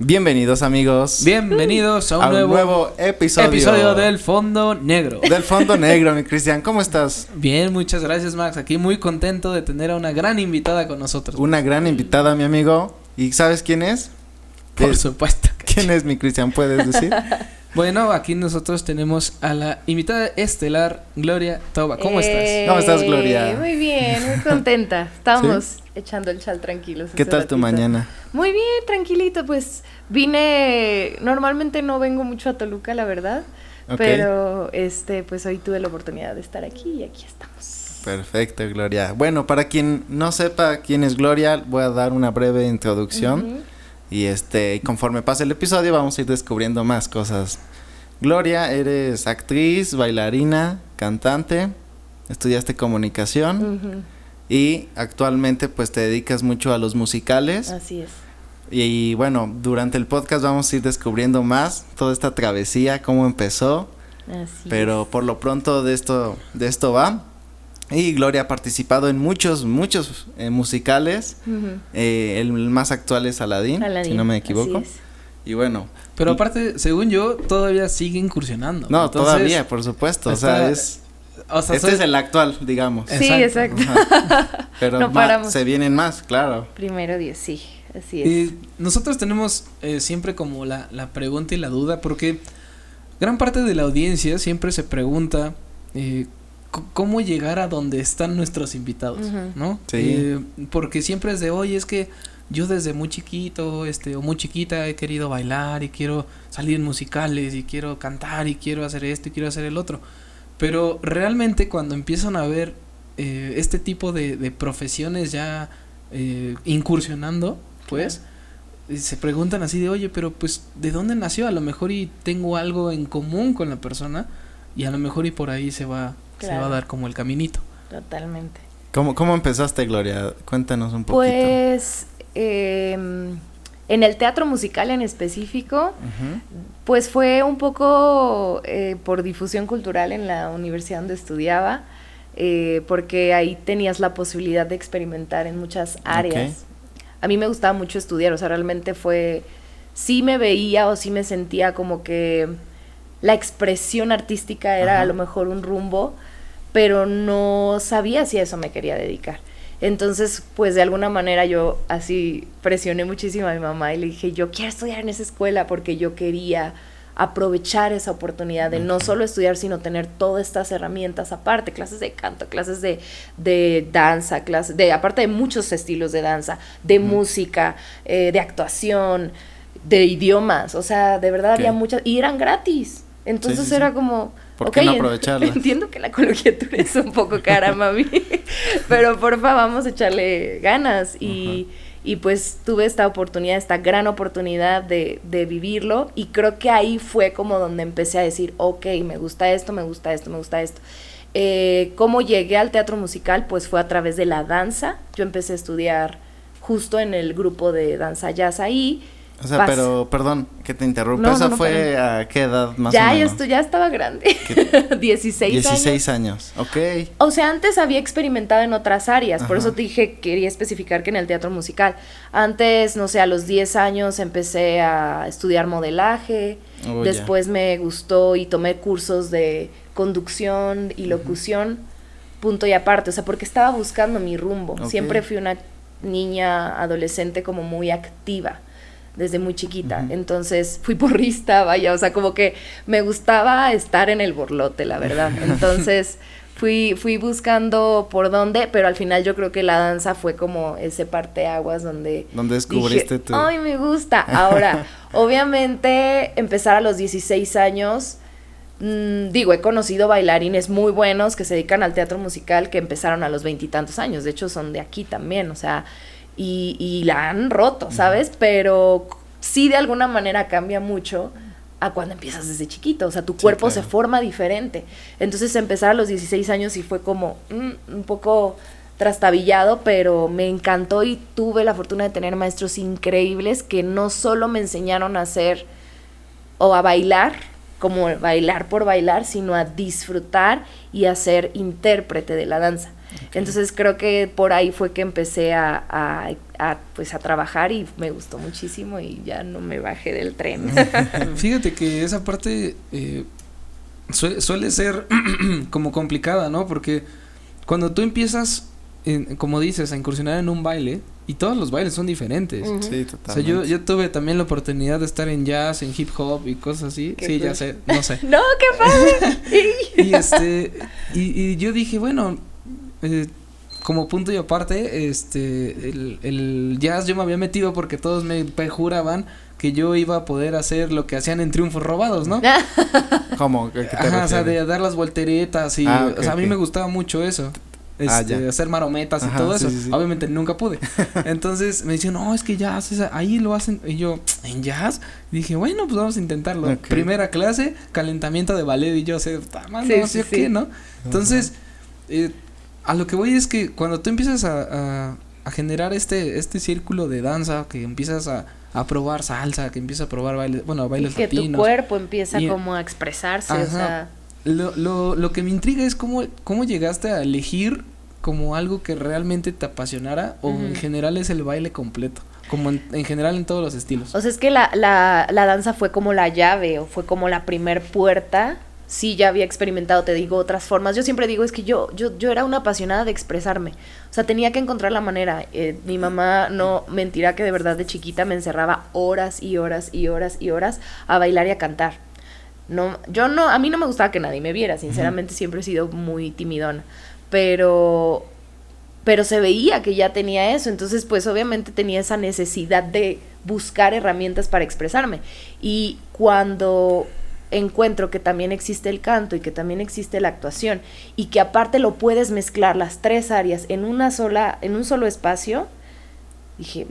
Bienvenidos amigos. Bienvenidos a un nuevo episodio del Fondo Negro. Del Fondo Negro, mi Cristian, ¿cómo estás? Bien, muchas gracias, Max. Aquí muy contento de tener a una gran invitada con nosotros. Una gran invitada, mi amigo. ¿Y sabes quién es? Por supuesto. ¿Quién es, mi Cristian? ¿Puedes decir? Bueno, aquí nosotros tenemos a la invitada estelar, Gloria Toba. ¿Cómo estás? ¿Cómo estás, Gloria? Muy bien, muy contenta. Estamos echando el chal tranquilos. ¿Qué tal tu mañana? Muy bien, tranquilito, pues normalmente no vengo mucho a Toluca, la verdad, pero pues hoy tuve la oportunidad de estar aquí y aquí estamos. Perfecto, Gloria. Bueno, para quien no sepa quién es Gloria, voy a dar una breve introducción. Y conforme pase el episodio vamos a ir descubriendo más cosas. Gloria, eres actriz, bailarina, cantante, estudiaste comunicación y actualmente pues te dedicas mucho a los musicales. Así es. Y bueno, durante el podcast vamos a ir descubriendo más toda esta travesía, cómo empezó. Así pero es. Por lo pronto de esto va. Y Gloria ha participado en muchos musicales. El más actual es Aladdin, si no me equivoco. Así es. Y bueno. Pero aparte, según yo, todavía sigue incursionando. No, entonces, todavía, por supuesto. Es el actual, digamos. Sí, exacto. Pero no se vienen más, claro. Primero Dios, sí, así es. Y nosotros tenemos siempre como la pregunta y la duda, porque gran parte de la audiencia siempre se pregunta cómo llegar a donde están nuestros invitados, ¿no? Sí. Porque siempre es de, oye, es que yo desde muy chiquito, o muy chiquita he querido bailar y quiero salir en musicales y quiero cantar y quiero hacer esto y quiero hacer el otro. Pero realmente cuando empiezan a ver este tipo de profesiones ya incursionando, pues, se preguntan así de, oye, pero pues, ¿de dónde nació? A lo mejor y tengo algo en común con la persona y a lo mejor y por ahí se va a dar como el caminito. Totalmente. ¿Cómo empezaste, Gloria? Cuéntanos un poquito. Pues en el teatro musical en específico, pues fue un poco por difusión cultural en la universidad donde estudiaba, porque ahí tenías la posibilidad de experimentar en muchas áreas. A mí me gustaba mucho estudiar, o sea, realmente sí me veía o sí me sentía como que la expresión artística era a lo mejor un rumbo, pero no sabía si a eso me quería dedicar. Entonces, pues de alguna manera yo así presioné muchísimo a mi mamá y le dije, yo quiero estudiar en esa escuela porque yo quería aprovechar esa oportunidad de no solo estudiar, sino tener todas estas herramientas aparte, clases de canto, clases de danza, aparte de muchos estilos de danza, de música, de actuación, de idiomas, o sea, de verdad había muchas, y eran gratis. Entonces era como, ¿por qué no aprovecharla? Entiendo que la colegiatura es un poco cara, mami, pero porfa, vamos a echarle ganas. Y pues tuve esta gran oportunidad de vivirlo, y creo que ahí fue como donde empecé a decir, me gusta esto, me gusta esto, me gusta esto. ¿Cómo llegué al teatro musical? Pues fue a través de la danza. Yo empecé a estudiar justo en el grupo de danza jazz ahí. O sea, pero, perdón que te interrumpa, ¿esa fue a qué edad más o menos? Ya estaba grande, 16 años, ok. O sea, antes había experimentado en otras áreas, por eso te dije, quería especificar que en el teatro musical. Antes, no sé, a los 10 años empecé a estudiar modelaje, después me gustó y tomé cursos de conducción y locución, punto y aparte, o sea, porque estaba buscando mi rumbo. Siempre fui una niña adolescente como muy activa desde muy chiquita, entonces fui porrista, vaya, o sea, como que me gustaba estar en el borlote, la verdad, entonces fui buscando por dónde, pero al final yo creo que la danza fue como ese parteaguas donde descubriste dije, ¡ay, me gusta! Ahora, obviamente, empezar a los 16 años, he conocido bailarines muy buenos que se dedican al teatro musical que empezaron a los 20 y tantos años, de hecho son de aquí también, o sea, y la han roto, ¿sabes? Pero sí de alguna manera cambia mucho a cuando empiezas desde chiquito, o sea, tu cuerpo se forma diferente. Entonces empezar a los 16 años sí fue como un poco trastabillado, pero me encantó y tuve la fortuna de tener maestros increíbles que no solo me enseñaron a hacer o a bailar, como bailar por bailar, sino a disfrutar y a ser intérprete de la danza. Entonces creo que por ahí fue que empecé pues a trabajar y me gustó muchísimo y ya no me bajé del tren. Fíjate que esa parte suele ser como complicada, ¿no? Porque cuando tú empiezas, como dices, a incursionar en un baile, y todos los bailes son diferentes. Sí, totalmente. O sea, yo tuve también la oportunidad de estar en jazz, en hip hop y cosas así. Sí, ya sé, no sé. ¡No, qué padre! y yo dije, bueno, como punto y aparte, el jazz yo me había metido porque todos me juraban que yo iba a poder hacer lo que hacían en Triunfos Robados, ¿no? ¿Cómo? ¿Qué te refieres? O sea, de dar las volteretas y, okay, o sea, a mí me gustaba mucho eso. Hacer marometas y todo eso. Sí. Obviamente nunca pude. Entonces me decían, no, es que jazz, ahí lo hacen. Y yo, ¿en jazz? Y dije, bueno, pues vamos a intentarlo. Okay. Primera clase, calentamiento de ballet. Y yo, no sé qué, ¿no? Entonces, a lo que voy es que cuando tú empiezas a generar este círculo de danza, que empiezas a probar salsa, que empiezas a probar bailes que latinos. Tu cuerpo empieza como a expresarse, o sea. Lo que me intriga es cómo llegaste a elegir como algo que realmente te apasionara, o en general es el baile completo, como en general en todos los estilos. O sea, es que la danza fue como la llave, o fue como la primer puerta. Sí, ya había experimentado, te digo, otras formas. Yo siempre digo, es que yo era una apasionada de expresarme. O sea, tenía que encontrar la manera. Mi mamá no mentirá que de verdad de chiquita me encerraba horas y horas y horas y horas a bailar y a cantar. A mí no me gustaba que nadie me viera, sinceramente siempre he sido muy timidona, pero se veía que ya tenía eso, entonces pues obviamente tenía esa necesidad de buscar herramientas para expresarme, y cuando encuentro que también existe el canto y que también existe la actuación, y que aparte lo puedes mezclar las tres áreas en un solo espacio, dije,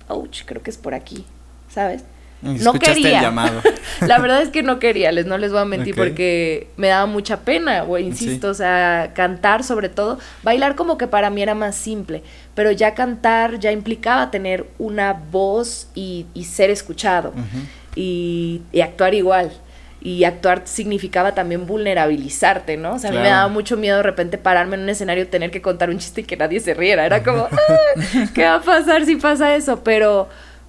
ouch, creo que es por aquí, ¿sabes? No quería. El llamado. La verdad es que no quería, no les voy a mentir, porque me daba mucha pena, insisto, o sea, cantar sobre todo, bailar como que para mí era más simple, pero ya cantar ya implicaba tener una voz y ser escuchado, y actuar igual. Y actuar significaba también vulnerabilizarte, ¿no? O sea, claro. A mí me daba mucho miedo de repente pararme en un escenario, tener que contar un chiste y que nadie se riera. Era como, ¿qué va a pasar si pasa eso? Pero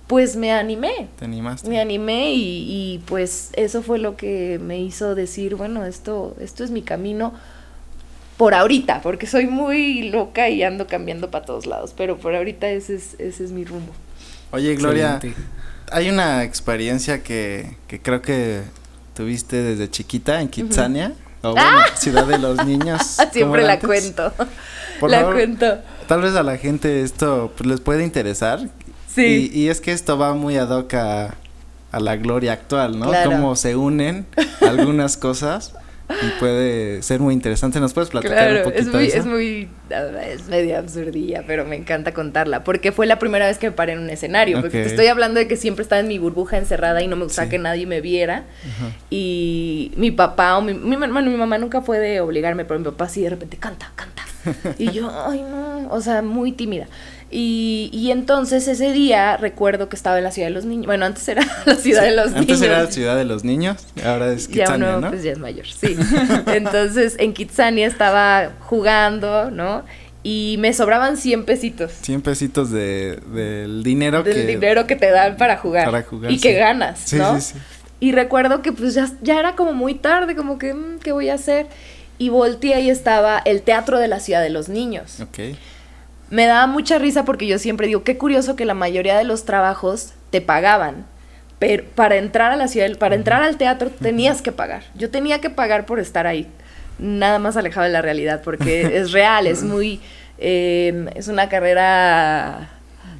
pues me animé. Te animaste. Me animé y pues eso fue lo que me hizo decir, bueno, esto es mi camino por ahorita, porque soy muy loca y ando cambiando para todos lados, pero por ahorita ese es mi rumbo. Oye, Gloria, excelente. Hay una experiencia que creo que tuviste desde chiquita en Kitsania, o bueno, Ciudad de los Niños. Siempre la cuento. Cuento. Tal vez a la gente esto pues, les puede interesar. Sí. Y es que esto va muy ad hoc a la Gloria actual, ¿no? Claro. Cómo se unen algunas cosas y puede ser muy interesante. ¿Nos puedes platicar un poquito de eso? Es medio absurdilla, pero me encanta contarla, porque fue la primera vez que me paré en un escenario, porque te estoy hablando de que siempre estaba en mi burbuja encerrada y no me gustaba que nadie me viera, y mi papá o mi mamá nunca fue de obligarme, pero mi papá sí de repente, canta, y yo, ay no, o sea, muy tímida. Y entonces ese día recuerdo que estaba en la Ciudad de los Niños. Bueno, antes era la Ciudad de los Niños. Antes era la Ciudad de los Niños, ahora es Kitsania, ¿no? Pues ya es mayor, sí. Entonces en Kitsania estaba jugando, ¿no? Y me sobraban 100 pesitos. 100 pesitos del dinero dinero que te dan para jugar. Y que ganas, ¿no? Sí. Y recuerdo que pues ya era como muy tarde, como que, ¿qué voy a hacer? Y volteé y estaba el Teatro de la Ciudad de los Niños. Ok. Me daba mucha risa porque yo siempre digo, qué curioso que la mayoría de los trabajos te pagaban, pero para entrar a la ciudad, para entrar al teatro tenías que pagar. Yo tenía que pagar por estar ahí, nada más alejado de la realidad, porque es real, es muy, es una carrera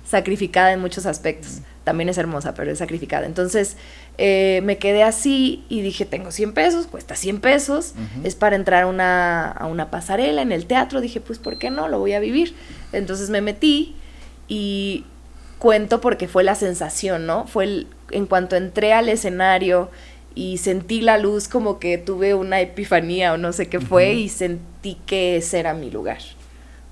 sacrificada en muchos aspectos. También es hermosa, pero es sacrificada. Entonces, me quedé así y dije, tengo 100 pesos, cuesta 100 pesos, es para entrar a una pasarela en el teatro. Dije, pues, ¿por qué no? Lo voy a vivir. Entonces me metí y cuento porque fue la sensación, ¿no? En cuanto entré al escenario y sentí la luz, como que tuve una epifanía o no sé qué fue, y sentí que ese era mi lugar.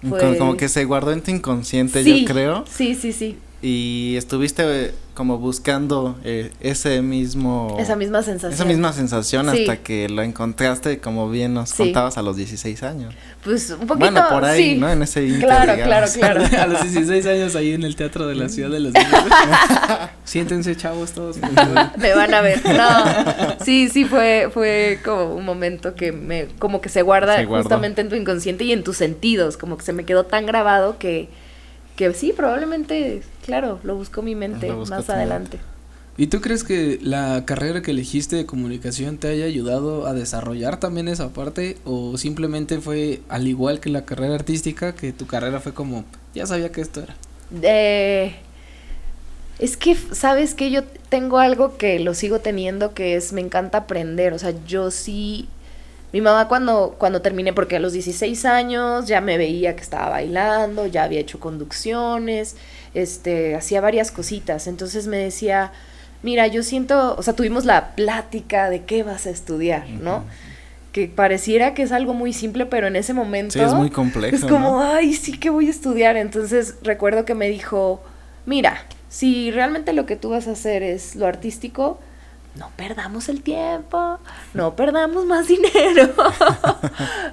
Como que se guardó en tu inconsciente, sí, yo creo. Sí. Y estuviste como buscando esa misma sensación. Esa misma sensación hasta que lo encontraste, como bien nos contabas, a los 16 años. Pues un poquito, bueno, por ahí, ¿no? En ese inter, claro. A los 16 años ahí en el Teatro de la Ciudad de los Niños. Siéntense, chavos, todos. Me van a ver. No, sí, fue como un momento que como que se guarda justamente en tu inconsciente y en tus sentidos, como que se me quedó tan grabado que sí, probablemente, claro, lo buscó mi mente más adelante. ¿Y tú crees que la carrera que elegiste de comunicación te haya ayudado a desarrollar también esa parte? ¿O simplemente fue al igual que la carrera artística, que tu carrera fue como, ya sabía que esto era? Es que, ¿sabes qué? Yo tengo algo que lo sigo teniendo, que es, me encanta aprender, o sea, yo sí... Mi mamá cuando terminé, porque a los 16 años ya me veía que estaba bailando, ya había hecho conducciones, hacía varias cositas, entonces me decía, mira, yo siento, o sea, tuvimos la plática de qué vas a estudiar, ¿no? Que pareciera que es algo muy simple, pero en ese momento... Sí, es muy complejo, es como, ¿no? Ay, sí, ¿qué voy a estudiar? Entonces recuerdo que me dijo, mira, si realmente lo que tú vas a hacer es lo artístico... no perdamos el tiempo, no perdamos más dinero,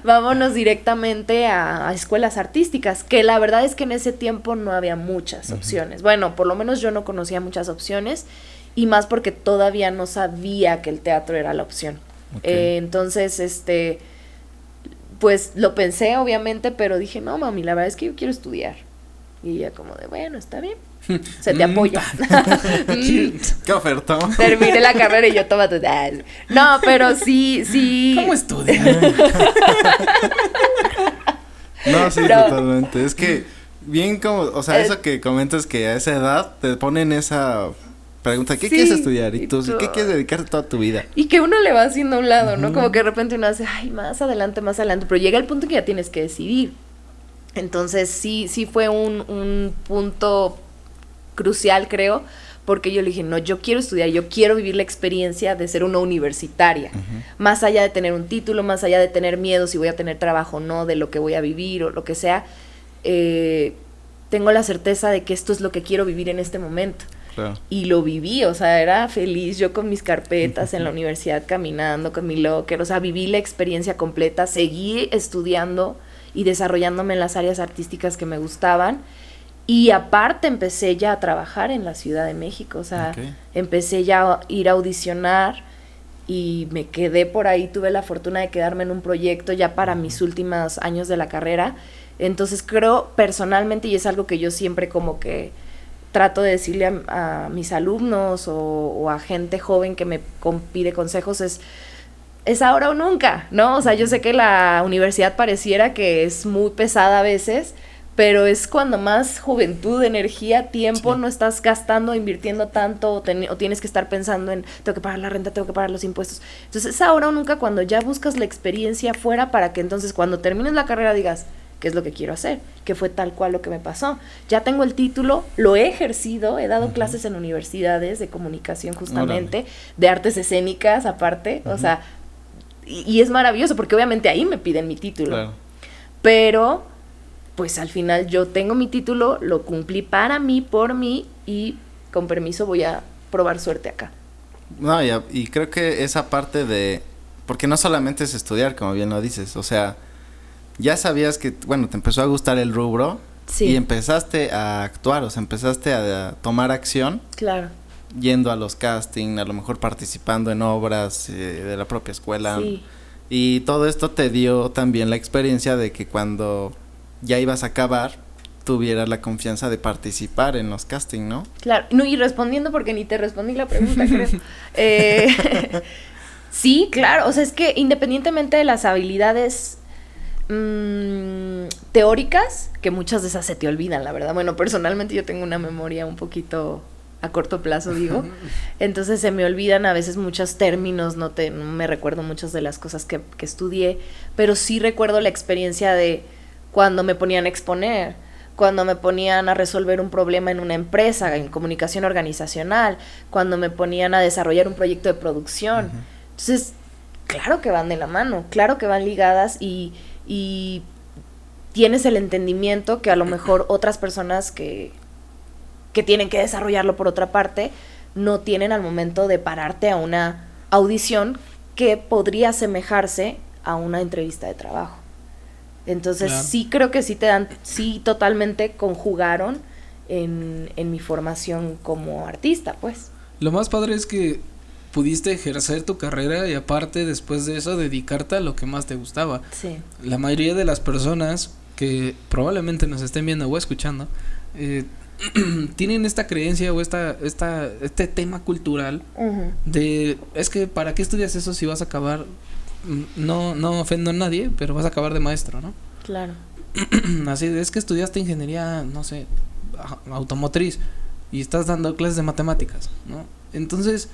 vámonos directamente a escuelas artísticas, que la verdad es que en ese tiempo no había muchas opciones, bueno, por lo menos yo no conocía muchas opciones, y más porque todavía no sabía que el teatro era la opción. Entonces, pues lo pensé obviamente, pero dije, no mami, la verdad es que yo quiero estudiar, y ella como de, bueno, está bien. Se te apoya. ¿Qué ofertó? Terminé la carrera y yo toma tu... No, pero sí. ¿Cómo estudias? No, sí, totalmente. Es que bien como, o sea, eso que comentas que a esa edad te ponen esa pregunta, ¿qué quieres estudiar? Y tú, ¿qué quieres dedicarte toda tu vida? Y que uno le va haciendo a un lado, ¿no? Como que de repente uno hace, ay, más adelante, pero llega el punto que ya tienes que decidir. Entonces sí fue un punto crucial, creo, porque yo le dije, no, yo quiero estudiar, yo quiero vivir la experiencia de ser una universitaria, más allá de tener un título, más allá de tener miedo si voy a tener trabajo o no, de lo que voy a vivir o lo que sea, tengo la certeza de que esto es lo que quiero vivir en este momento. Claro. Y lo viví, o sea, era feliz yo con mis carpetas en la universidad caminando, con mi locker, o sea, viví la experiencia completa, seguí estudiando y desarrollándome en las áreas artísticas que me gustaban. Y aparte empecé ya a trabajar en la Ciudad de México, o sea, empecé ya a ir a audicionar y me quedé por ahí, tuve la fortuna de quedarme en un proyecto ya para mis últimos años de la carrera. Entonces creo personalmente, y es algo que yo siempre como que trato de decirle a mis alumnos o a gente joven que me pide consejos, es ahora o nunca, ¿no? O sea, yo sé que la universidad pareciera que es muy pesada a veces, pero es cuando más juventud, energía, tiempo no estás gastando, invirtiendo tanto, o tienes que estar pensando en, tengo que pagar la renta, tengo que pagar los impuestos. Entonces es ahora o nunca cuando ya buscas la experiencia fuera para que entonces cuando termines la carrera digas, ¿qué es lo que quiero hacer? ¿Qué fue tal cual lo que me pasó? Ya tengo el título, lo he ejercido, he dado clases en universidades de comunicación justamente, de artes escénicas aparte, o sea, y es maravilloso porque obviamente ahí me piden mi título. Claro. Pero pues al final yo tengo mi título, lo cumplí para mí, por mí, y con permiso voy a probar suerte acá. No, y creo que esa parte de, porque no solamente es estudiar, como bien lo dices, o sea, ya sabías que, bueno, te empezó a gustar el rubro, y empezaste a actuar, o sea, empezaste a tomar acción. Claro. Yendo a los castings, a lo mejor participando en obras de la propia escuela. Sí. Y todo esto te dio también la experiencia de que cuando ya ibas a acabar, tuvieras la confianza de participar en los castings, ¿no? Claro, no, y respondiendo porque ni te respondí la pregunta, creo. Sí, claro, o sea, es que independientemente de las habilidades teóricas, que muchas de esas se te olvidan, la verdad. Bueno, personalmente yo tengo una memoria un poquito a corto plazo, digo, entonces se me olvidan a veces muchos términos, no me recuerdo muchas de las cosas que estudié, pero sí recuerdo la experiencia de cuando me ponían a exponer, cuando me ponían a resolver un problema en una empresa, en comunicación organizacional, cuando me ponían a desarrollar un proyecto de producción. Entonces, claro que van de la mano, claro que van ligadas y tienes el entendimiento que a lo mejor otras personas que que tienen que desarrollarlo por otra parte, no tienen al momento de pararte a una audición que podría asemejarse a una entrevista de trabajo. Entonces claro. Sí creo que sí totalmente conjugaron en mi formación como artista, pues. Lo más padre es que pudiste ejercer tu carrera y aparte después de eso dedicarte a lo que más te gustaba. Sí. La mayoría de las personas que probablemente nos estén viendo o escuchando tienen esta creencia o este tema cultural de es que ¿para qué estudias eso si vas a acabar? No ofendo a nadie, pero vas a acabar de maestro, ¿no? Claro. Así es que estudiaste ingeniería, no sé, automotriz y estás dando clases de matemáticas, ¿no? Entonces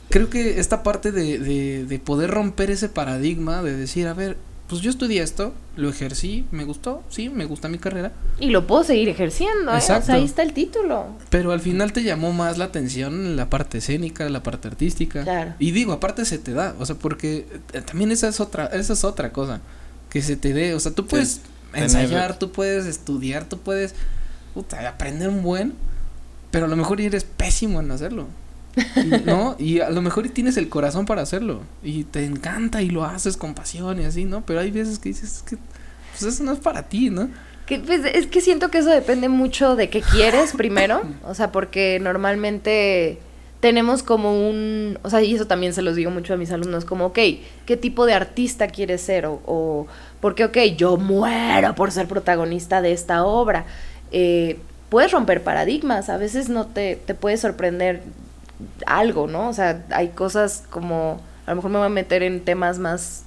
creo que esta parte de poder romper ese paradigma de decir, a ver, pues yo estudié esto, lo ejercí, me gustó, sí, me gusta mi carrera. Y lo puedo seguir ejerciendo, Exacto. O sea, ahí está el título. Pero al final te llamó más la atención la parte escénica, la parte artística. Claro. Y digo, aparte se te da, o sea, porque también esa es otra cosa, que se te dé, o sea, tú puedes ensayar, tú puedes estudiar, tú puedes aprender un buen, pero a lo mejor eres pésimo en hacerlo. ¿No? Y a lo mejor tienes el corazón para hacerlo y te encanta y lo haces con pasión y así, ¿no? Pero hay veces que dices que pues eso no es para ti, ¿no? Que, pues, es que siento que eso depende mucho de qué quieres primero, o sea, porque normalmente tenemos como o sea, y eso también se los digo mucho a mis alumnos, como, ok, ¿qué tipo de artista quieres ser? O porque, ok, yo muero por ser protagonista de esta obra. Puedes romper paradigmas, a veces no te puede sorprender algo, ¿no? O sea, hay cosas como, a lo mejor me voy a meter en temas más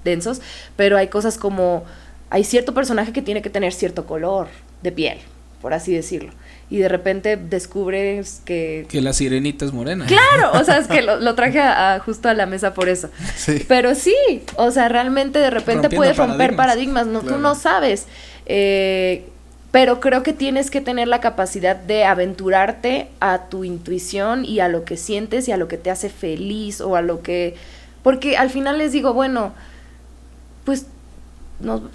densos, pero hay cosas como, hay cierto personaje que tiene que tener cierto color de piel, por así decirlo, y de repente descubres que la sirenita es morena. Claro, o sea, es que lo traje justo a la mesa por eso. Sí. Pero sí, o sea, realmente de repente puedes romper paradigmas, no, claro. Tú no sabes, pero creo que tienes que tener la capacidad de aventurarte a tu intuición y a lo que sientes y a lo que te hace feliz o a lo que... Porque al final les digo, bueno, pues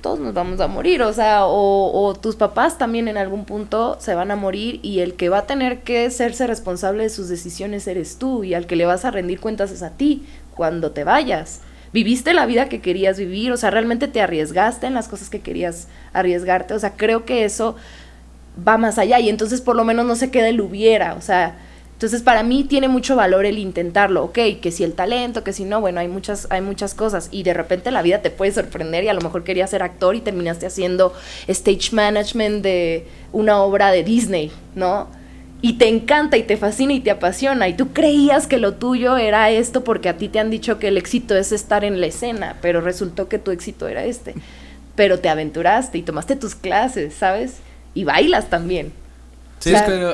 todos nos vamos a morir, o sea, o tus papás también en algún punto se van a morir y el que va a tener que hacerse responsable de sus decisiones eres tú y al que le vas a rendir cuentas es a ti cuando te vayas. Viviste la vida que querías vivir, o sea, realmente te arriesgaste en las cosas que querías arriesgarte, o sea, creo que eso va más allá y entonces por lo menos no se queda el hubiera, o sea, entonces para mí tiene mucho valor el intentarlo, ok, que si el talento, que si no, bueno, hay muchas cosas y de repente la vida te puede sorprender y a lo mejor querías ser actor y terminaste haciendo stage management de una obra de Disney, ¿no? Y te encanta y te fascina y te apasiona y tú creías que lo tuyo era esto porque a ti te han dicho que el éxito es estar en la escena, pero resultó que tu éxito era pero te aventuraste y tomaste tus clases, ¿sabes? Y bailas también. Sí,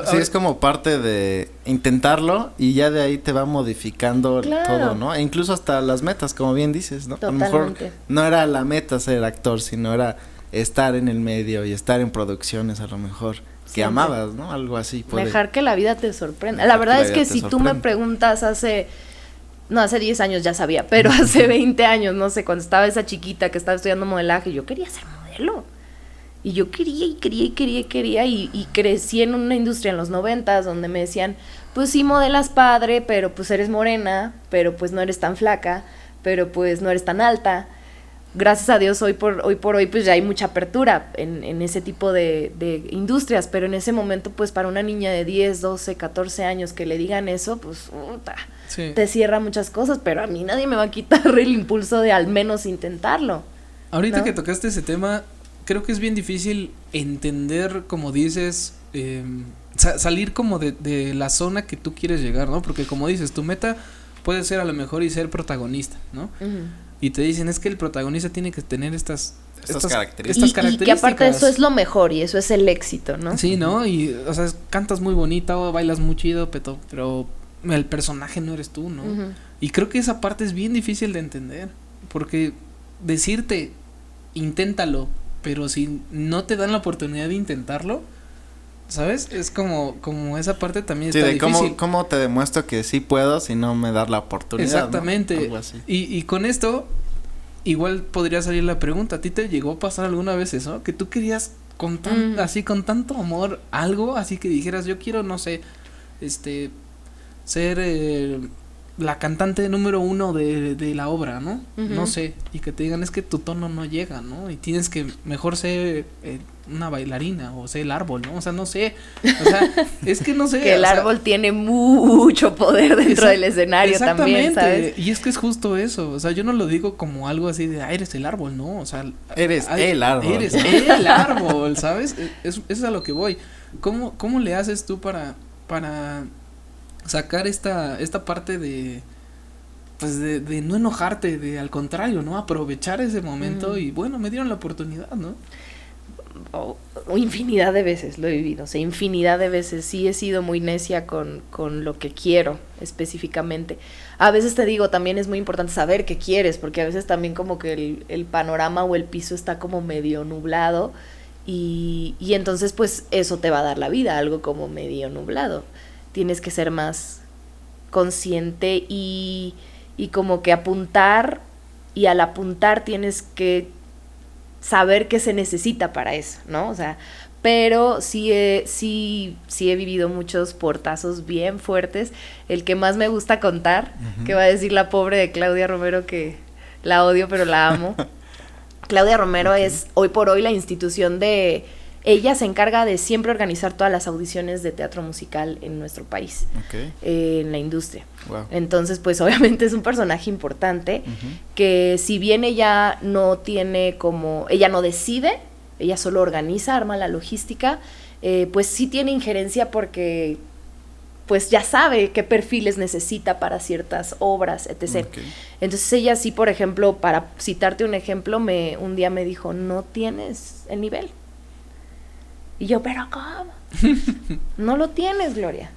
sí, es como parte de intentarlo y ya de ahí te va modificando todo, ¿no? E incluso hasta las metas, como bien dices, ¿no? Totalmente. A lo mejor no era la meta ser actor, sino era estar en el medio y estar en producciones a lo mejor. Que amabas, ¿no? Algo así. Dejar que la vida te sorprenda. La verdad es que si tú me preguntas hace 10 años ya sabía, pero hace 20 años, no sé, cuando estaba esa chiquita que estaba estudiando modelaje, yo quería ser modelo. Y yo quería y crecí en una industria en los 90s donde me decían, pues sí modelas padre, pero pues eres morena, pero pues no eres tan flaca, pero pues no eres tan alta. Gracias a Dios hoy por hoy pues ya hay mucha apertura en ese tipo de industrias, pero en ese momento pues para una niña de 10, 12, 14 años que le digan eso, pues sí. Te cierra muchas cosas, pero a mí nadie me va a quitar el impulso de al menos intentarlo. Ahorita, ¿no? Que tocaste ese tema, creo que es bien difícil entender, como dices, salir como de la zona que tú quieres llegar, ¿no? Porque como dices, tu meta puede ser a lo mejor y ser protagonista, ¿no? Uh-huh. Y te dicen, es que el protagonista tiene que tener estas características. Y que aparte eso es lo mejor y eso es el éxito, ¿no? Sí, ¿no? Y, o sea, cantas muy bonita o bailas muy chido, pero el personaje no eres tú, ¿no? Uh-huh. Y creo que esa parte es bien difícil de entender, porque decirte, inténtalo, pero si no te dan la oportunidad de intentarlo, ¿sabes? Es como esa parte también está difícil. ¿Cómo te demuestro que sí puedo si no me das la oportunidad? Exactamente. ¿No? Algo así. Y con esto, igual podría salir la pregunta, ¿a ti te llegó a pasar alguna vez eso? Que tú querías así con tanto amor algo, así que dijeras, yo quiero, no sé, ser la cantante número 1 de la obra, ¿no? No sé, y que te digan, es que tu tono no llega, ¿no? Y tienes que mejor ser una bailarina o ser el árbol, ¿no? O sea, no sé, o sea, es que no sé. Que el árbol tiene mucho poder dentro del escenario también, ¿sabes? Y es que es justo eso, o sea, yo no lo digo como algo así de, eres el árbol, ¿no? O sea, eres el árbol. Eres el árbol, ¿sabes? Eso es a lo que voy. ¿Cómo le haces tú para sacar esta parte de pues de no enojarte, de al contrario, ¿no? Aprovechar ese momento y bueno, me dieron la oportunidad, ¿no? Infinidad de veces lo he vivido, o sea, infinidad de veces sí he sido muy necia con lo que quiero específicamente. A veces te digo, también es muy importante saber qué quieres, porque a veces también como que el panorama o el piso está como medio nublado y entonces pues eso te va a dar la vida, algo como medio nublado. Tienes que ser más consciente y como que apuntar, y al apuntar tienes que saber qué se necesita para eso, ¿no? O sea, pero sí he vivido muchos portazos bien fuertes. El que más me gusta contar, que va a decir la pobre de Claudia Romero, que la odio pero la amo. Claudia Romero es hoy por hoy la institución de... Ella se encarga de siempre organizar todas las audiciones de teatro musical en nuestro país, en la industria. Wow. Entonces, pues obviamente es un personaje importante, que si bien ella no tiene como, ella no decide, ella solo organiza, arma la logística, pues sí tiene injerencia porque pues ya sabe qué perfiles necesita para ciertas obras, etc. Entonces ella sí, por ejemplo, para citarte un ejemplo, un día me dijo, no tienes el nivel. Y yo, ¿pero cómo? No lo tienes, Gloria.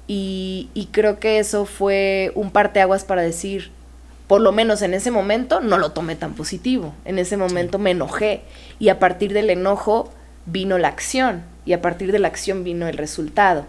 Y creo que eso fue un parteaguas para decir, por lo menos en ese momento, no lo tomé tan positivo. En ese momento me enojé. Y a partir del enojo vino la acción. Y a partir de la acción vino el resultado.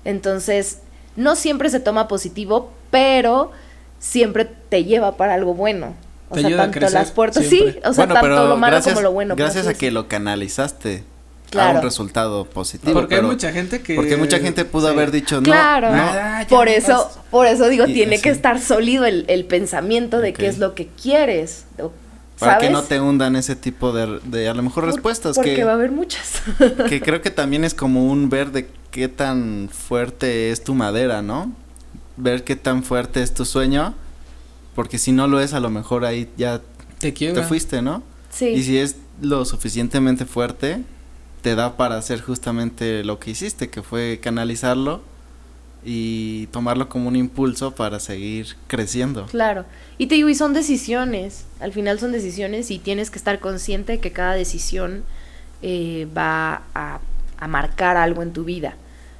Entonces, no siempre se toma positivo, pero siempre te lleva para algo bueno. O sea, tanto las puertas, siempre. Sí, o sea, bueno, tanto lo malo como lo bueno. Gracias a que lo canalizaste. Claro. A un resultado positivo. Porque hay mucha gente que... Porque mucha gente pudo haber dicho no. Claro, no. Por eso digo, tiene que estar sólido el pensamiento de qué es lo que quieres, ¿sabes? Para que no te hundan ese tipo de a lo mejor respuestas. Porque va a haber muchas. Que creo que también es como un ver de qué tan fuerte es tu madera, ¿no? Ver qué tan fuerte es tu sueño, porque si no lo es, a lo mejor ahí ya te fuiste, ¿no? Sí. Y si es lo suficientemente fuerte, te da para hacer justamente lo que hiciste, que fue canalizarlo y tomarlo como un impulso para seguir creciendo. Claro, y te digo, y son decisiones, al final son decisiones y tienes que estar consciente de que cada decisión va a marcar algo en tu vida.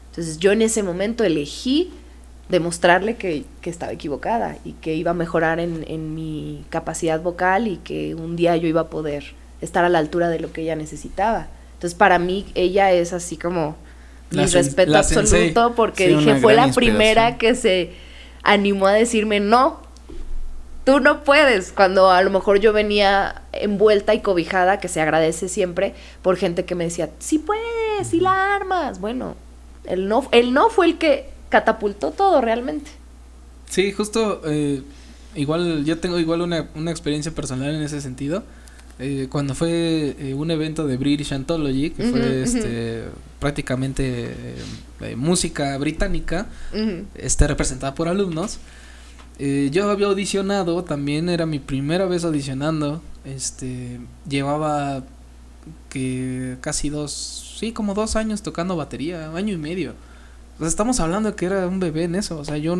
Entonces yo en ese momento elegí demostrarle que estaba equivocada y que iba a mejorar en mi capacidad vocal y que un día yo iba a poder estar a la altura de lo que ella necesitaba. Entonces, para mí, ella es así como mi respeto absoluto, sensei. Porque sí, dije, fue la primera que se animó a decirme, no, tú no puedes, cuando a lo mejor yo venía envuelta y cobijada, que se agradece siempre, por gente que me decía, sí puedes, sí la armas. Bueno, el no fue el que catapultó todo realmente. Sí, justo, igual, yo tengo igual una experiencia personal en ese sentido. Cuando fue un evento de British Anthology, que fue prácticamente música británica, representada por alumnos, yo había audicionado, también era mi primera vez audicionando, llevaba que casi como 2 años tocando batería, 1 año y medio. O sea, estamos hablando de que era un bebé en eso, o sea, yo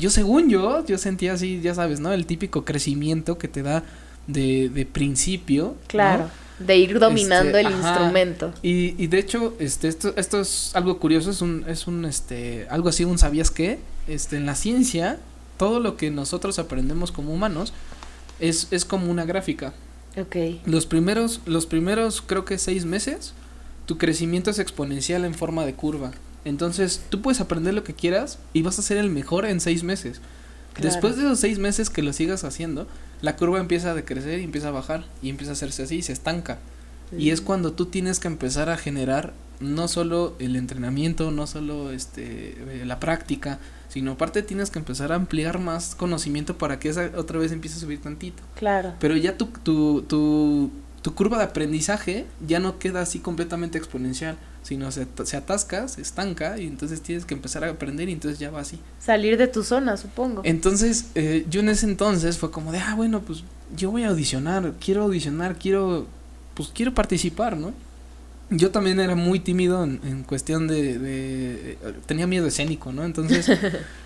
según yo sentía así, ya sabes, ¿no? El típico crecimiento que te da de principio, claro, ¿no? De ir dominando el instrumento. Y de hecho, esto es algo curioso, es un algo así, un ¿sabías qué? En la ciencia, todo lo que nosotros aprendemos como humanos es como una gráfica. Okay. Los primeros creo que 6 meses, tu crecimiento es exponencial en forma de curva. Entonces, tú puedes aprender lo que quieras y vas a ser el mejor en 6 meses. Claro. Después de esos 6 meses que lo sigas haciendo, la curva empieza a decrecer y empieza a bajar y empieza a hacerse así y se estanca. Y es cuando tú tienes que empezar a generar no solo el entrenamiento, no solo la práctica, sino aparte tienes que empezar a ampliar más conocimiento para que esa otra vez empiece a subir tantito. Claro. Pero ya tu curva de aprendizaje ya no queda así completamente exponencial, sino se atasca, se estanca y entonces tienes que empezar a aprender y entonces ya va así. Salir de tu zona, supongo. Entonces, yo en ese entonces fue como de, bueno, pues yo voy a audicionar, quiero participar, ¿no? Yo también era muy tímido en cuestión tenía miedo escénico, ¿no? Entonces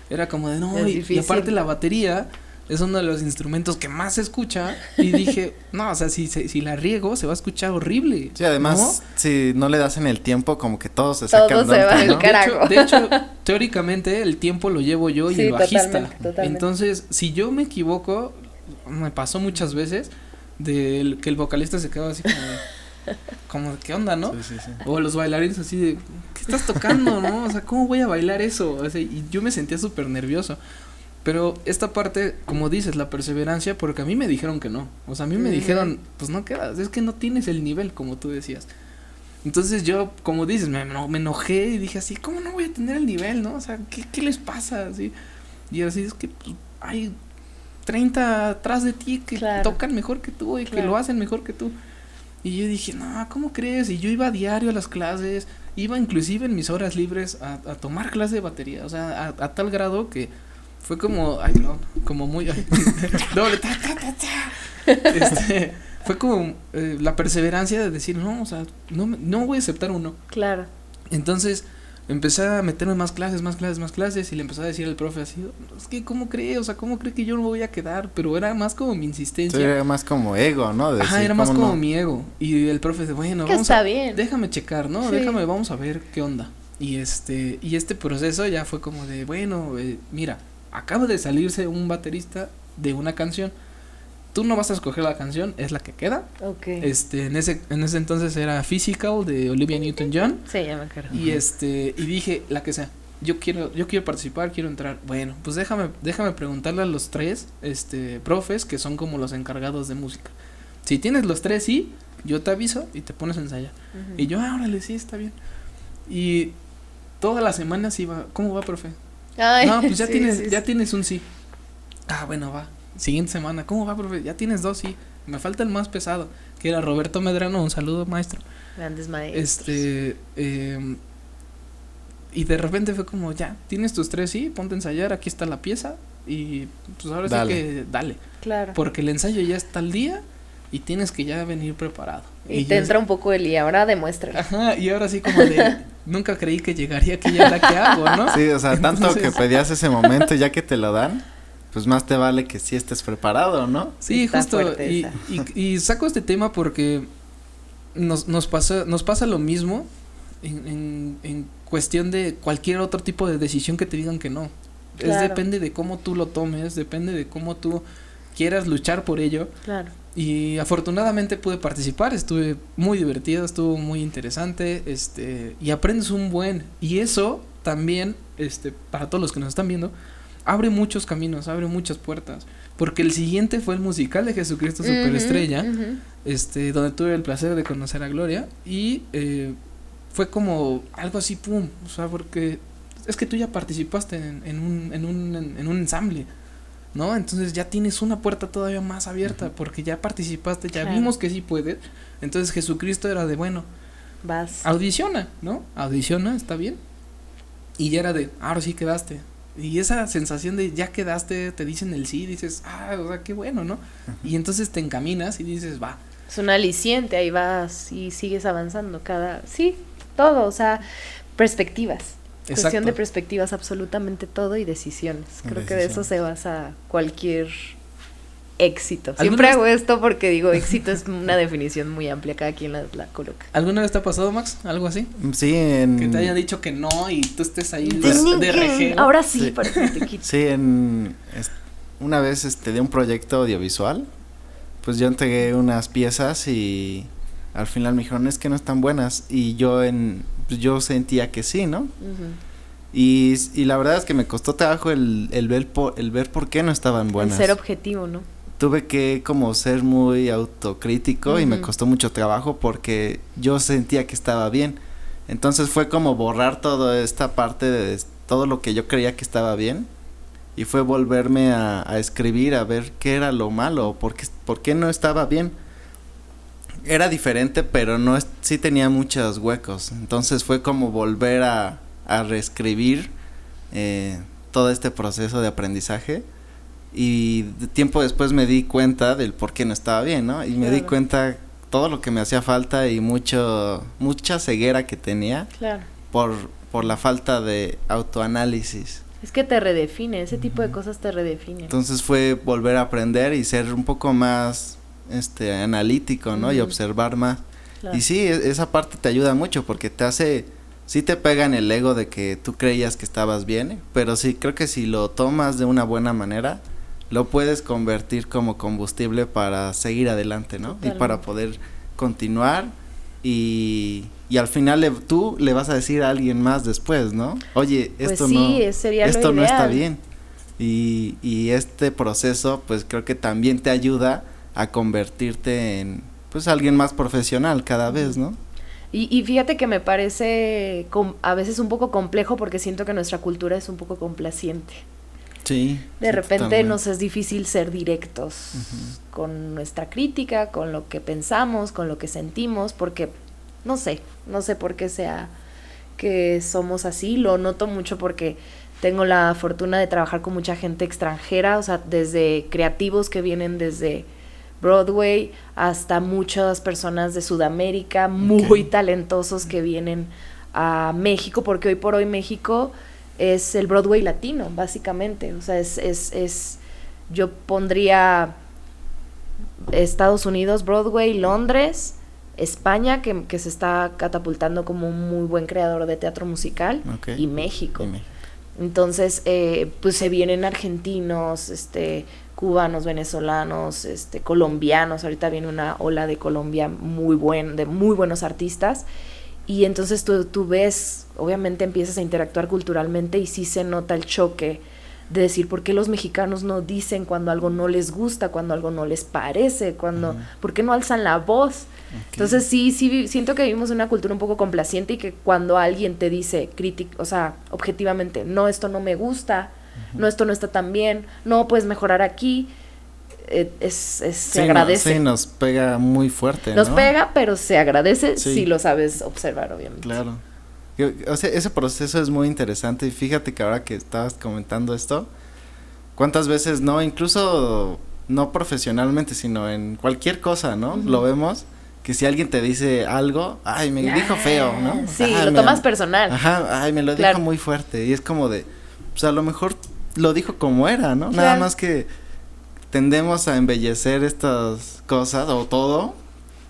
era como de no, y aparte la batería es uno de los instrumentos que más se escucha y dije, no, o sea, si la riego se va a escuchar horrible. Sí, además, ¿no? Si no le das en el tiempo, como que todos se sacan. Todo se va al carajo. De hecho, teóricamente el tiempo lo llevo yo y el bajista. Totalmente. Entonces, si yo me equivoco, me pasó muchas veces que el vocalista se quedaba así como ¿qué onda, no? Sí. O los bailarines así de, ¿qué estás tocando, no? O sea, ¿cómo voy a bailar eso? O sea, y yo me sentía súper nervioso. Pero esta parte, como dices, la perseverancia, porque a mí me dijeron que no. O sea, a mí me dijeron, pues no quedas, es que no tienes el nivel, como tú decías. Entonces yo, como dices, me enojé y dije así, ¿cómo no voy a tener el nivel, no? O sea, ¿qué les pasa? Así, y así es que pues, hay 30 atrás de ti que tocan mejor que tú y que lo hacen mejor que tú. Y yo dije, no, ¿cómo crees? Y yo iba a diario a las clases, iba inclusive en mis horas libres a tomar clase de batería, o sea, a tal grado que fue como, como muy, doble, fue como la perseverancia de decir, no, o sea, no voy a aceptar uno. Claro. Entonces, empecé a meterme más clases, y le empecé a decir al profe así, es que ¿cómo cree? O sea, ¿cómo cree que yo no voy a quedar? Pero era más como mi insistencia. Sí, era más como ego, ¿no? Ajá, era más como mi ego. Y el profe de, bueno, vamos está bien. Déjame checar, ¿no? Sí. Vamos a ver qué onda. Y este proceso ya fue como de, bueno, mira, acaba de salirse un baterista de una canción. Tú no vas a escoger la canción, es la que queda. Okay. En ese entonces era Physical de Olivia Newton-John. Sí, ya me acuerdo. Y y dije, la que sea, yo quiero participar, quiero entrar. Bueno, pues déjame preguntarle a los tres profes que son como los encargados de música. Si tienes los tres, sí, yo te aviso y te pones a ensayar. Y yo, órale, sí, está bien. Y todas las semanas iba, ¿cómo va, profe? Ay, no, pues ya tienes un sí. Bueno, va. Siguiente semana, ¿cómo va, profe? Ya tienes 2 sí. Me falta el más pesado, que era Roberto Medrano, un saludo, maestro. Grandes maestros. Y de repente fue como, ya, tienes tus 3 sí, ponte a ensayar, aquí está la pieza y pues ahora sí que dale. Claro. Porque el ensayo ya está al día y tienes que ya venir preparado. Y te entra un poco el y ahora demuéstralo. Ajá, y ahora sí como de, nunca creí que llegaría aquí ya la que hago, ¿no? Sí, o sea, entonces, tanto que pedías ese momento ya que te lo dan, pues más te vale que sí estés preparado, ¿no? Sí, está justo, y saco este tema porque nos pasa lo mismo en cuestión de cualquier otro tipo de decisión que te digan que no. Claro. Depende de cómo tú lo tomes, depende de cómo tú quieras luchar por ello. Claro. Y afortunadamente pude participar, estuve muy divertido, estuvo muy interesante, y aprendes un buen, y eso también, para todos los que nos están viendo, abre muchos caminos, abre muchas puertas, porque el siguiente fue el musical de Jesucristo Superestrella, donde tuve el placer de conocer a Gloria, y fue como algo así, pum, o sea, porque es que tú ya participaste en un ensamble, ¿no? Entonces ya tienes una puerta todavía más abierta, porque ya participaste, ya vimos que sí puedes. Entonces Jesucristo era de, bueno, vas, audiciona, ¿no? Audiciona, está bien. Y ya era de, ahora sí quedaste. Y esa sensación de ya quedaste, te dicen el sí, dices, o sea, qué bueno, ¿no? Y entonces te encaminas y dices, va. Es un aliciente, ahí vas y sigues avanzando todo, o sea, perspectivas. Exacto. Cuestión de perspectivas, absolutamente todo, y decisiones. Creo que de eso se basa cualquier éxito. Siempre hago esto porque digo, éxito es una definición muy amplia, cada quien la coloca. ¿Alguna vez te ha pasado, Max? ¿Algo así? Sí, que te hayan dicho que no y tú estés ahí de rejeo. Ahora sí, para que te quite. Sí, una vez de un proyecto audiovisual, pues yo entregué unas piezas y al final me dijeron, es que no están buenas, y yo sentía que sí, ¿no? Y la verdad es que me costó trabajo el ver por qué no estaban buenas. El ser objetivo, ¿no? tuve que como ser muy autocrítico y me costó mucho trabajo porque yo sentía que estaba bien. Entonces fue como borrar toda esta parte de todo lo que yo creía que estaba bien y fue volverme a escribir, a ver qué era lo malo, por qué no estaba bien. Era diferente, pero sí tenía muchos huecos. Entonces fue como volver a reescribir todo este proceso de aprendizaje. Y tiempo después me di cuenta del por qué no estaba bien, ¿no? Y me di cuenta todo lo que me hacía falta y mucha ceguera que tenía por la falta de autoanálisis. Es que te redefine, ese tipo de cosas te redefinen. Entonces fue volver a aprender y ser un poco más analítico, ¿no? Y observar más. Y sí, esa parte te ayuda mucho porque te hace, sí te pega en el ego de que tú creías que estabas bien, pero sí creo que si lo tomas de una buena manera, lo puedes convertir como combustible para seguir adelante, ¿no? Totalmente. Y para poder continuar y al final tú le vas a decir a alguien más después, ¿no? Oye, esto no está bien. Y este proceso pues creo que también te ayuda a convertirte en pues alguien más profesional cada vez, ¿no? Y fíjate que me parece a veces un poco complejo porque siento que nuestra cultura es un poco complaciente. Sí. De repente totalmente. Nos es difícil ser directos con nuestra crítica, con lo que pensamos, con lo que sentimos, porque no sé por qué sea que somos así. Lo noto mucho porque tengo la fortuna de trabajar con mucha gente extranjera, o sea, desde creativos que vienen desde Broadway hasta muchas personas de Sudamérica muy talentosos que vienen a México, porque hoy por hoy México es el Broadway latino, básicamente. O sea, yo pondría Estados Unidos, Broadway, Londres, España, que se está catapultando como un muy buen creador de teatro musical, y México. Entonces, pues se vienen argentinos, cubanos, venezolanos, colombianos. Ahorita viene una ola de Colombia de muy buenos artistas. Y entonces tú ves, obviamente empiezas a interactuar culturalmente y sí se nota el choque de decir por qué los mexicanos no dicen cuando algo no les gusta, cuando algo no les parece, por qué no alzan la voz. Entonces sí siento que vivimos una cultura un poco complaciente y que cuando alguien te dice o sea, objetivamente, no, esto no me gusta, no, esto no está tan bien, no, puedes mejorar aquí, se agradece. Sí, nos pega muy fuerte, Nos pega, pero se agradece si lo sabes observar, obviamente. Claro. O sea, ese proceso es muy interesante y fíjate que ahora que estabas comentando esto, cuántas veces incluso no profesionalmente, sino en cualquier cosa, ¿no? Lo vemos, que si alguien te dice algo, ay, me dijo feo, ¿no? Sí, lo tomas personal. Ajá, ay, me lo dijo muy fuerte y es como de, pues a lo mejor lo dijo como era, ¿no? Nada más que tendemos a embellecer estas cosas o todo,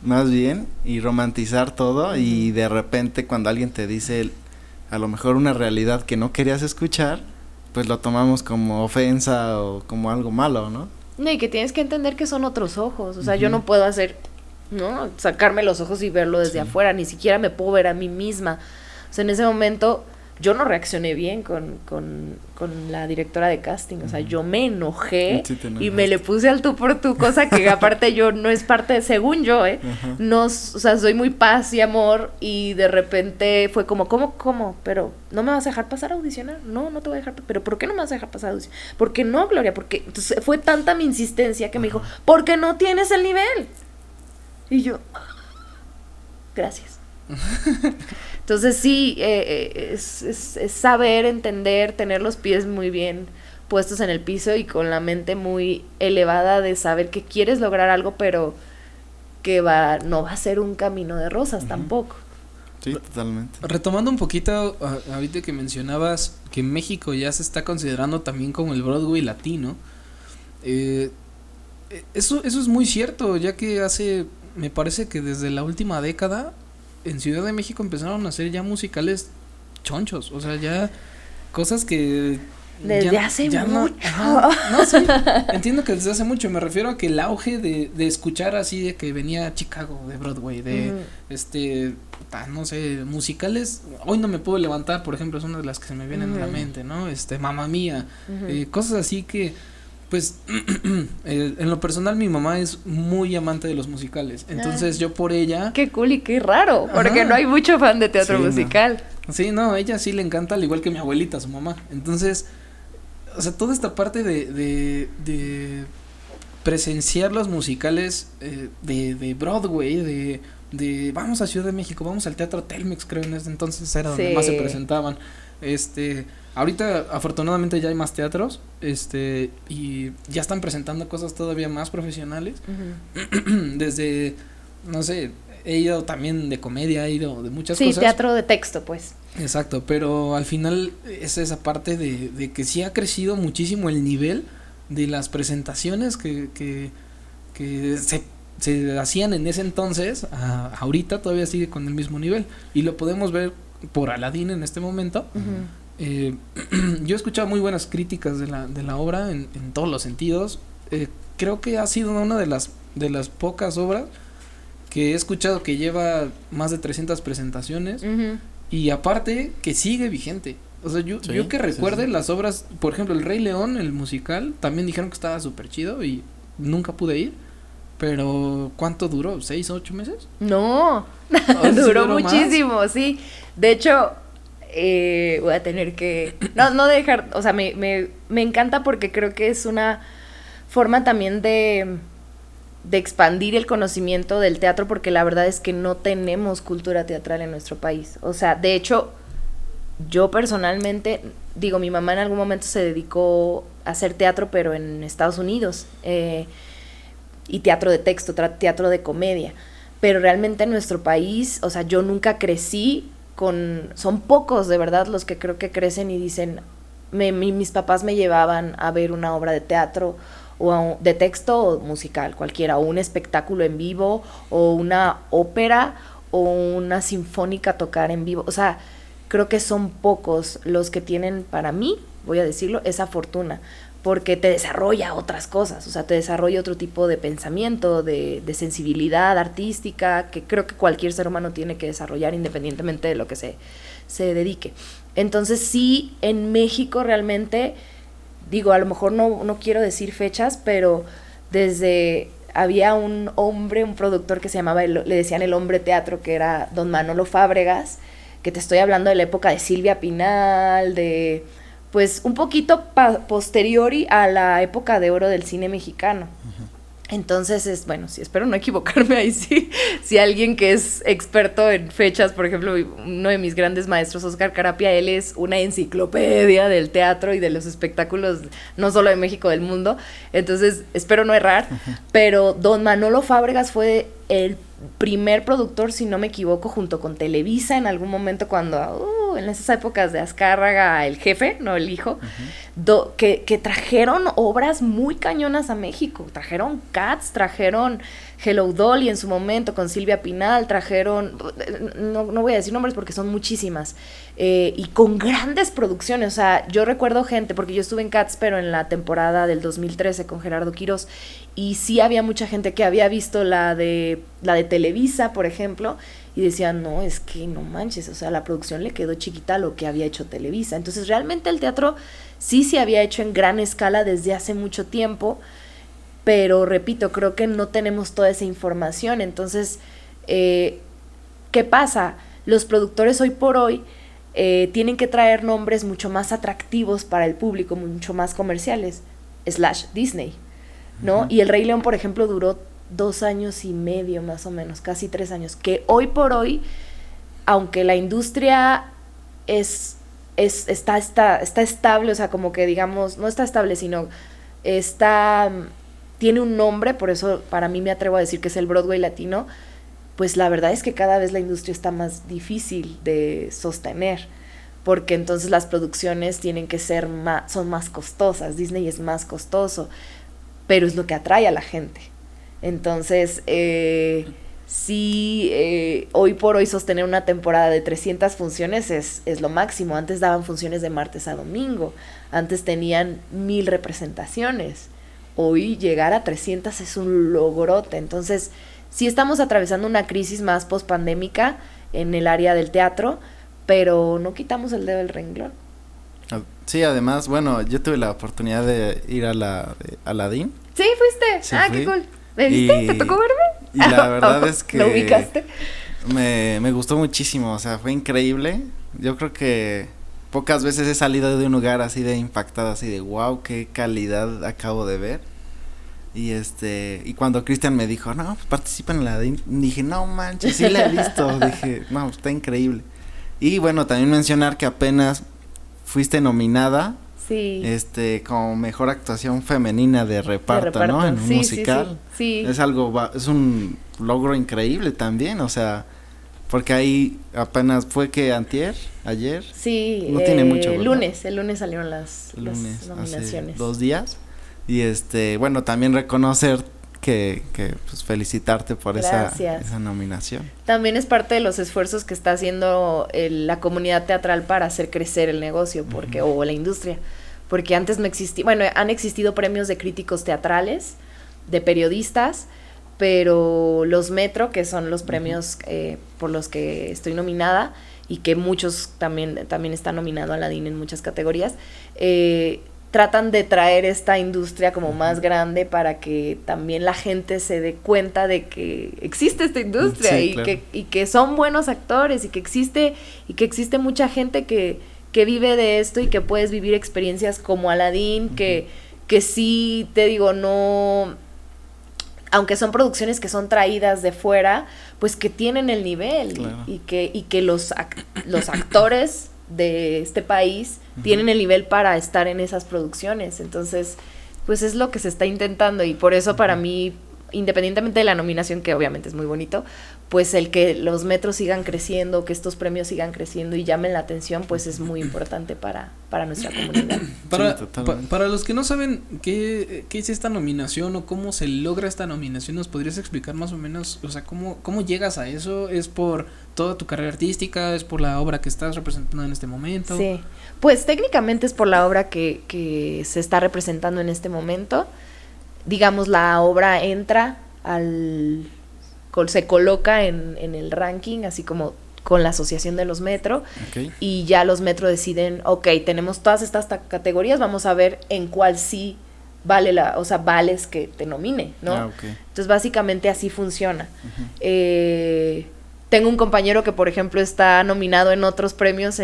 más bien, y romantizar todo y de repente cuando alguien te dice a lo mejor una realidad que no querías escuchar, pues lo tomamos como ofensa o como algo malo, ¿no? No, y que tienes que entender que son otros ojos, o sea, yo no puedo sacarme los ojos y verlo desde afuera, ni siquiera me puedo ver a mí misma. O sea, en ese momento yo no reaccioné bien con la directora de casting, o sea, yo me enojé y me le puse al tú por tú, cosa que aparte yo no es parte, según yo, no, o sea, soy muy paz y amor y de repente fue como, ¿cómo? Pero ¿no me vas a dejar pasar a audicionar? No te voy a dejar, pero ¿por qué no me vas a dejar pasar a audicionar? ¿Por qué no, Gloria? Porque entonces fue tanta mi insistencia que me dijo, porque no tienes el nivel. Y yo, gracias. Entonces sí, es saber, entender, tener los pies muy bien puestos en el piso y con la mente muy elevada de saber que quieres lograr algo, pero que no va a ser un camino de rosas tampoco. Sí, totalmente. Retomando un poquito, ahorita que mencionabas que México ya se está considerando también como el Broadway latino, eso es muy cierto, ya que me parece que desde la última década en Ciudad de México empezaron a hacer ya musicales chonchos, o sea, ya cosas que desde hace mucho. Sí, entiendo que desde hace mucho, me refiero a que el auge de escuchar así de que venía Chicago de Broadway, no sé, musicales, hoy no me puedo levantar, por ejemplo, es una de las que se me vienen a la mente, ¿no? Mamma Mía, cosas así que Pues en lo personal mi mamá es muy amante de los musicales, entonces yo por ella... Qué cool y qué raro, porque Ajá. no hay mucho fan de teatro musical. Sí, no, ella sí le encanta, al igual que mi abuelita, su mamá. Entonces, o sea, toda esta parte de presenciar los musicales de Broadway, de vamos a Ciudad de México, vamos al Teatro Telmex, creo en ese entonces era donde más se presentaban. Ahorita afortunadamente ya hay más teatros, y ya están presentando cosas todavía más profesionales. Uh-huh. Desde, no sé, he ido también de comedia, he ido de muchas cosas. Sí, teatro de texto, pues. Exacto, pero al final es esa parte de que sí ha crecido muchísimo el nivel de las presentaciones que se hacían en ese entonces, ahorita todavía sigue con el mismo nivel, y lo podemos ver por Aladdin en este momento. Uh-huh. Yo he escuchado muy buenas críticas de la obra en todos los sentidos. Creo que ha sido una de las pocas obras que he escuchado que lleva más de 300 presentaciones. Uh-huh. Y aparte que sigue vigente. O sea, yo que recuerde las obras, por ejemplo, El Rey León, el musical, también dijeron que estaba súper chido y nunca pude ir. Pero ¿cuánto duró? ¿6 o 8 meses? No, duró muchísimo, más. Sí. De hecho, voy a tener que... No dejar, o sea, me encanta porque creo que es una forma también de expandir el conocimiento del teatro, porque la verdad es que no tenemos cultura teatral en nuestro país. O sea, de hecho, yo personalmente, digo, mi mamá en algún momento se dedicó a hacer teatro, pero en Estados Unidos, y teatro de texto, teatro de comedia, pero realmente en nuestro país, o sea, yo nunca crecí son pocos de verdad los que creo que crecen y dicen, mis papás me llevaban a ver una obra de teatro, o de texto o musical, cualquiera, o un espectáculo en vivo, o una ópera, o una sinfónica tocar en vivo. O sea, creo que son pocos los que tienen, para mí, voy a decirlo, esa fortuna, porque te desarrolla otras cosas, o sea, te desarrolla otro tipo de pensamiento, de sensibilidad artística, que creo que cualquier ser humano tiene que desarrollar independientemente de lo que se dedique. Entonces sí, en México realmente... Digo, a lo mejor no quiero decir fechas, pero había un productor que se llamaba, le decían el hombre teatro, que era don Manolo Fábregas, que te estoy hablando de la época de Silvia Pinal, pues un poquito posteriori a la época de oro del cine mexicano. Uh-huh. Entonces, bueno, sí, espero no equivocarme ahí, sí. Si alguien que es experto en fechas, por ejemplo, uno de mis grandes maestros, Oscar Carapia, él es una enciclopedia del teatro y de los espectáculos, no solo de México, del mundo. Entonces, espero no errar, uh-huh. Pero don Manolo Fábregas fue el primer productor, si no me equivoco, junto con Televisa en algún momento, cuando en esas épocas de Azcárraga, el jefe, no el hijo, uh-huh. Que trajeron obras muy cañonas a México. Trajeron Cats, trajeron Hello Dolly en su momento con Silvia Pinal, trajeron, no voy a decir nombres porque son muchísimas, y con grandes producciones. O sea, yo recuerdo gente, porque yo estuve en Cats, pero en la temporada del 2013 con Gerardo Quirós, y sí había mucha gente que había visto la de Televisa, por ejemplo, y decían, no, es que no manches, o sea, la producción le quedó chiquita a lo que había hecho Televisa. Entonces realmente el teatro sí se había hecho en gran escala desde hace mucho tiempo, pero repito, creo que no tenemos toda esa información. Entonces, ¿qué pasa? Los productores hoy por hoy tienen que traer nombres mucho más atractivos para el público, mucho más comerciales, / Disney, ¿no? Uh-huh. Y El Rey León, por ejemplo, duró 2 años y medio más o menos, casi 3 años, que hoy por hoy, aunque la industria está estable, o sea, como que digamos, no está estable, sino tiene un nombre, por eso para mí me atrevo a decir que es el Broadway latino, pues la verdad es que cada vez la industria está más difícil de sostener, porque entonces las producciones tienen que son más costosas, Disney es más costoso, pero es lo que atrae a la gente. Entonces, sí, hoy por hoy sostener una temporada de 300 funciones es lo máximo. Antes daban funciones de martes a domingo, antes tenían 1000 representaciones. Hoy llegar a 300 es un logrote. Entonces, sí estamos atravesando una crisis más pospandémica en el área del teatro, pero no quitamos el dedo del renglón. Sí, además, bueno, yo tuve la oportunidad de ir a la de Aladdin. Sí, fuiste. Sí, Qué fui. cool. ¿Me viste? ¿Te tocó verme? Y la verdad es que ¿Lo ubicaste? me gustó muchísimo, o sea, fue increíble. Yo creo que pocas veces he salido de un lugar así de impactado, así de wow, qué calidad acabo de ver. Y cuando Cristian me dijo, no, pues participa en la dije, no manches, sí la he visto. Dije, no, está increíble. Y bueno, también mencionar que apenas fuiste nominada, Sí. como mejor actuación femenina de reparto, ¿no? En un musical. Sí. Es es un logro increíble también, o sea, porque ahí apenas fue que ayer. Sí, no tiene mucho, ¿verdad? el lunes salieron las nominaciones. Hace 2 días. Y bueno, también reconocer que pues felicitarte por esa nominación. También es parte de los esfuerzos que está haciendo la comunidad teatral para hacer crecer el negocio, porque o la industria, porque antes no existía, bueno, han existido premios de críticos teatrales, de periodistas, pero los Metro, que son los premios por los que estoy nominada y que muchos también está nominado Aladdin en muchas categorías, tratan de traer esta industria como más grande para que también la gente se dé cuenta de que existe esta industria, sí, y claro. que son buenos actores y que existe mucha gente que vive de esto y que puedes vivir experiencias como Aladdin, que sí, te digo, no, aunque son producciones que son traídas de fuera, pues que tienen el nivel, claro. y que los actores de este país tienen el nivel para estar en esas producciones. Entonces, pues es lo que se está intentando, y por eso para mí, independientemente de la nominación, que obviamente es muy bonito, pues el que los metros sigan creciendo, que estos premios sigan creciendo y llamen la atención, pues es muy importante para nuestra comunidad. Para los que no saben qué es esta nominación o cómo se logra esta nominación, ¿nos podrías explicar más o menos, o sea, cómo llegas a eso? ¿Es por toda tu carrera artística? ¿Es por la obra que estás representando en este momento? Sí, pues técnicamente es por la obra que se está representando en este momento. Digamos, la obra entra se coloca en el ranking, así como con la asociación de los Metro, okay. Y ya los Metro deciden, tenemos todas estas categorías, vamos a ver en cuál sí vale vales que te nomine, ¿no? Okay. Entonces básicamente así funciona. Tengo un compañero que, por ejemplo, está nominado en otros premios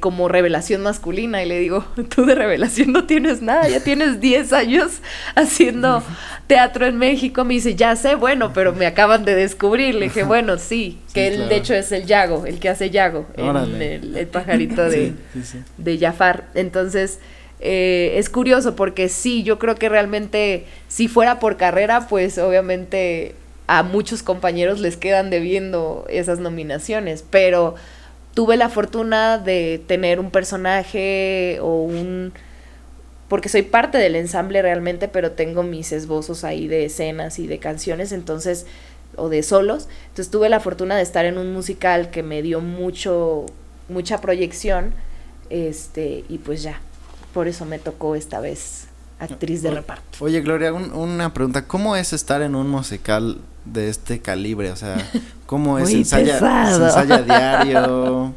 como revelación masculina, y le digo, tú de revelación no tienes nada, ya tienes 10 años haciendo teatro en México. Me dice, ya sé, bueno, pero me acaban de descubrir. Le dije, bueno, sí, que él, claro. De hecho es el Yago, el que hace Yago, en el pajarito de Jafar. Entonces, es curioso porque sí, yo creo que realmente, si fuera por carrera, pues obviamente a muchos compañeros les quedan debiendo esas nominaciones, pero tuve la fortuna de tener un personaje porque soy parte del ensamble realmente, pero tengo mis esbozos ahí de escenas y de canciones, entonces, o de solos. Entonces tuve la fortuna de estar en un musical que me dio mucha proyección, y pues ya, por eso me tocó esta vez actriz de reparto. Oye, Gloria, una pregunta, ¿cómo es estar en un musical de este calibre? O sea, ¿cómo es? ¿Se ensaya diario?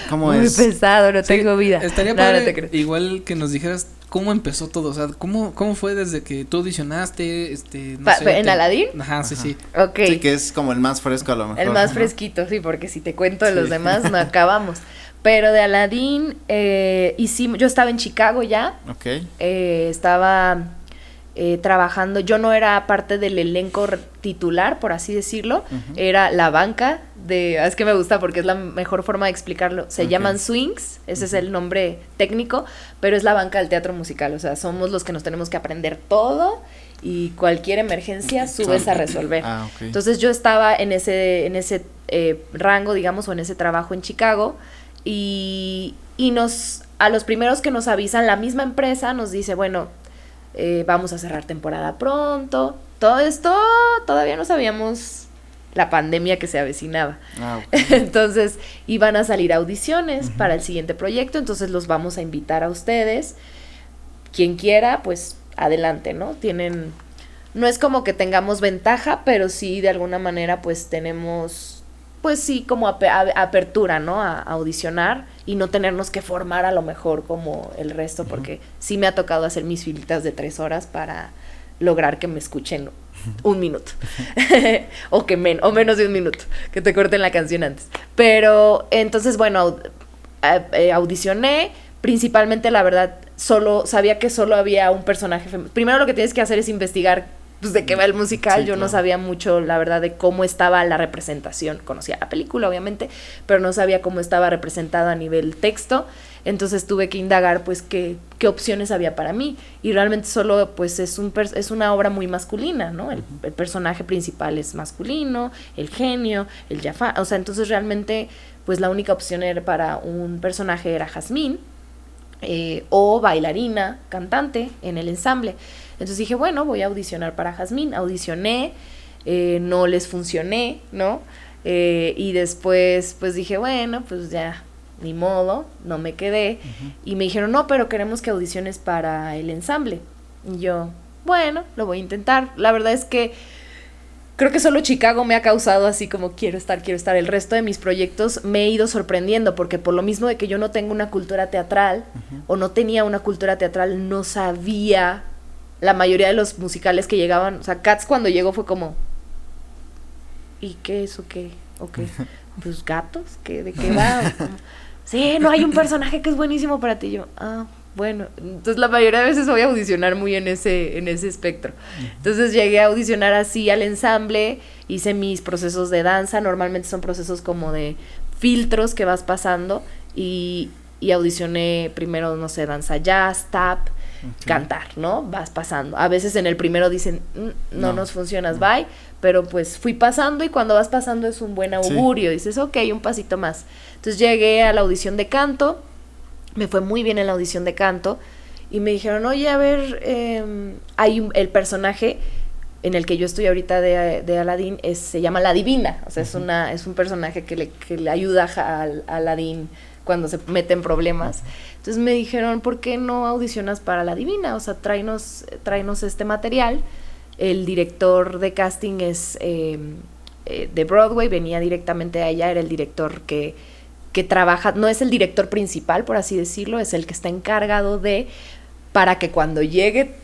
¿Cómo muy es? Muy pesado, no tengo vida. Estaría padre, igual que nos dijeras cómo empezó todo, o sea, cómo fue desde que tú audicionaste, no sé. ¿En Aladdin? Ajá, sí. Okay. Sí, que es como el más fresco a lo mejor. El más fresquito, sí, porque si te cuento de los demás no acabamos. Pero de Aladdin, yo estaba en Chicago ya. Okay. Estaba trabajando, yo no era parte del elenco titular, por así decirlo, era la banca es que me gusta porque es la mejor forma de explicarlo, se llaman swings, ese es el nombre técnico, pero es la banca del teatro musical, o sea, somos los que nos tenemos que aprender todo y cualquier emergencia subes a resolver. Okay. Entonces yo estaba en ese rango, digamos, o en ese trabajo en Chicago, y a los primeros que nos avisan, la misma empresa nos dice, bueno, vamos a cerrar temporada pronto. Todo esto todavía no sabíamos la pandemia que se avecinaba. Okay. Entonces iban a salir audiciones para el siguiente proyecto, entonces los vamos a invitar a ustedes. Quien quiera, pues adelante, ¿no? No es como que tengamos ventaja, pero sí de alguna manera pues tenemos pues sí, como apertura, ¿no? A audicionar y no tenernos que formar a lo mejor como el resto, porque sí me ha tocado hacer mis filitas de 3 horas para lograr que me escuchen 1 minuto o menos de 1 minuto, que te corten la canción antes. Pero entonces, bueno, audicioné, principalmente la verdad, sabía que solo había un personaje femenino. Primero lo que tienes que hacer es investigar pues de qué va el musical. Sí, yo no sabía mucho, la verdad, de cómo estaba la representación. Conocía la película, obviamente, pero no sabía cómo estaba representado a nivel texto. Entonces tuve que indagar, pues, qué opciones había para mí. Y realmente solo, pues, es una obra muy masculina, ¿no? El personaje principal es masculino, el genio, el Jafar. O sea, entonces realmente, pues, la única opción era para un personaje era Jazmín, o bailarina, cantante en el ensamble. Entonces dije, bueno, voy a audicionar para Jazmín. Audicioné, no les funcioné, ¿no? Y después, pues dije, bueno, pues ya, ni modo, no me quedé. Y me dijeron, no, pero queremos que audiciones para el ensamble. Y yo, bueno, lo voy a intentar. La verdad es que creo que solo Chicago me ha causado así como quiero estar. El resto de mis proyectos me he ido sorprendiendo, porque por lo mismo de que yo no tengo una cultura teatral, o no tenía una cultura teatral, no sabía la mayoría de los musicales que llegaban. O sea, Cats cuando llegó fue como, ¿y qué es o qué? Okay. Pues gatos, ¿de qué va? Sí, no, hay un personaje que es buenísimo para ti. Y yo, bueno, entonces la mayoría de veces voy a audicionar muy en ese espectro. Entonces llegué a audicionar así al ensamble, hice mis procesos de danza. Normalmente son procesos como de filtros que vas pasando, y audicioné primero, no sé, danza jazz, tap, cantar, ¿no? Vas pasando. A veces en el primero dicen, no nos funcionas, bye, pero pues fui pasando, y cuando vas pasando es un buen augurio, dices, ok, un pasito más. Entonces llegué a la audición de canto, me fue muy bien en la audición de canto, y me dijeron, oye, a ver, hay el personaje en el que yo estoy ahorita de Aladdin, se llama La Divina, o sea, es un personaje que le ayuda a Aladdin cuando se mete en problemas. Entonces me dijeron, ¿por qué no audicionas para La Divina? O sea, tráenos este material. El director de casting es de Broadway, venía directamente de allá, era el director que trabaja, no es el director principal, por así decirlo, es el que está encargado para que cuando llegue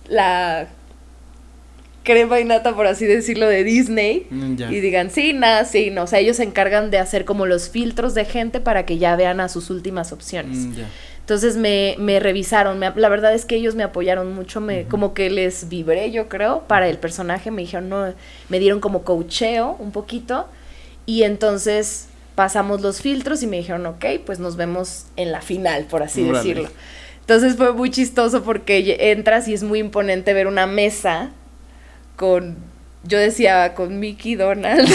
la crema y nata, por así decirlo, de Disney, y digan, sí, no, o sea, ellos se encargan de hacer como los filtros de gente para que ya vean a sus últimas opciones. Entonces me revisaron, la verdad es que ellos me apoyaron mucho, como que les vibré, yo creo, para el personaje. Me dijeron, no, me dieron como coacheo un poquito, y entonces pasamos los filtros y me dijeron, ok, pues nos vemos en la final, por así decirlo. Entonces fue muy chistoso, porque entras y es muy imponente ver una mesa yo decía, con Mickey, Donald.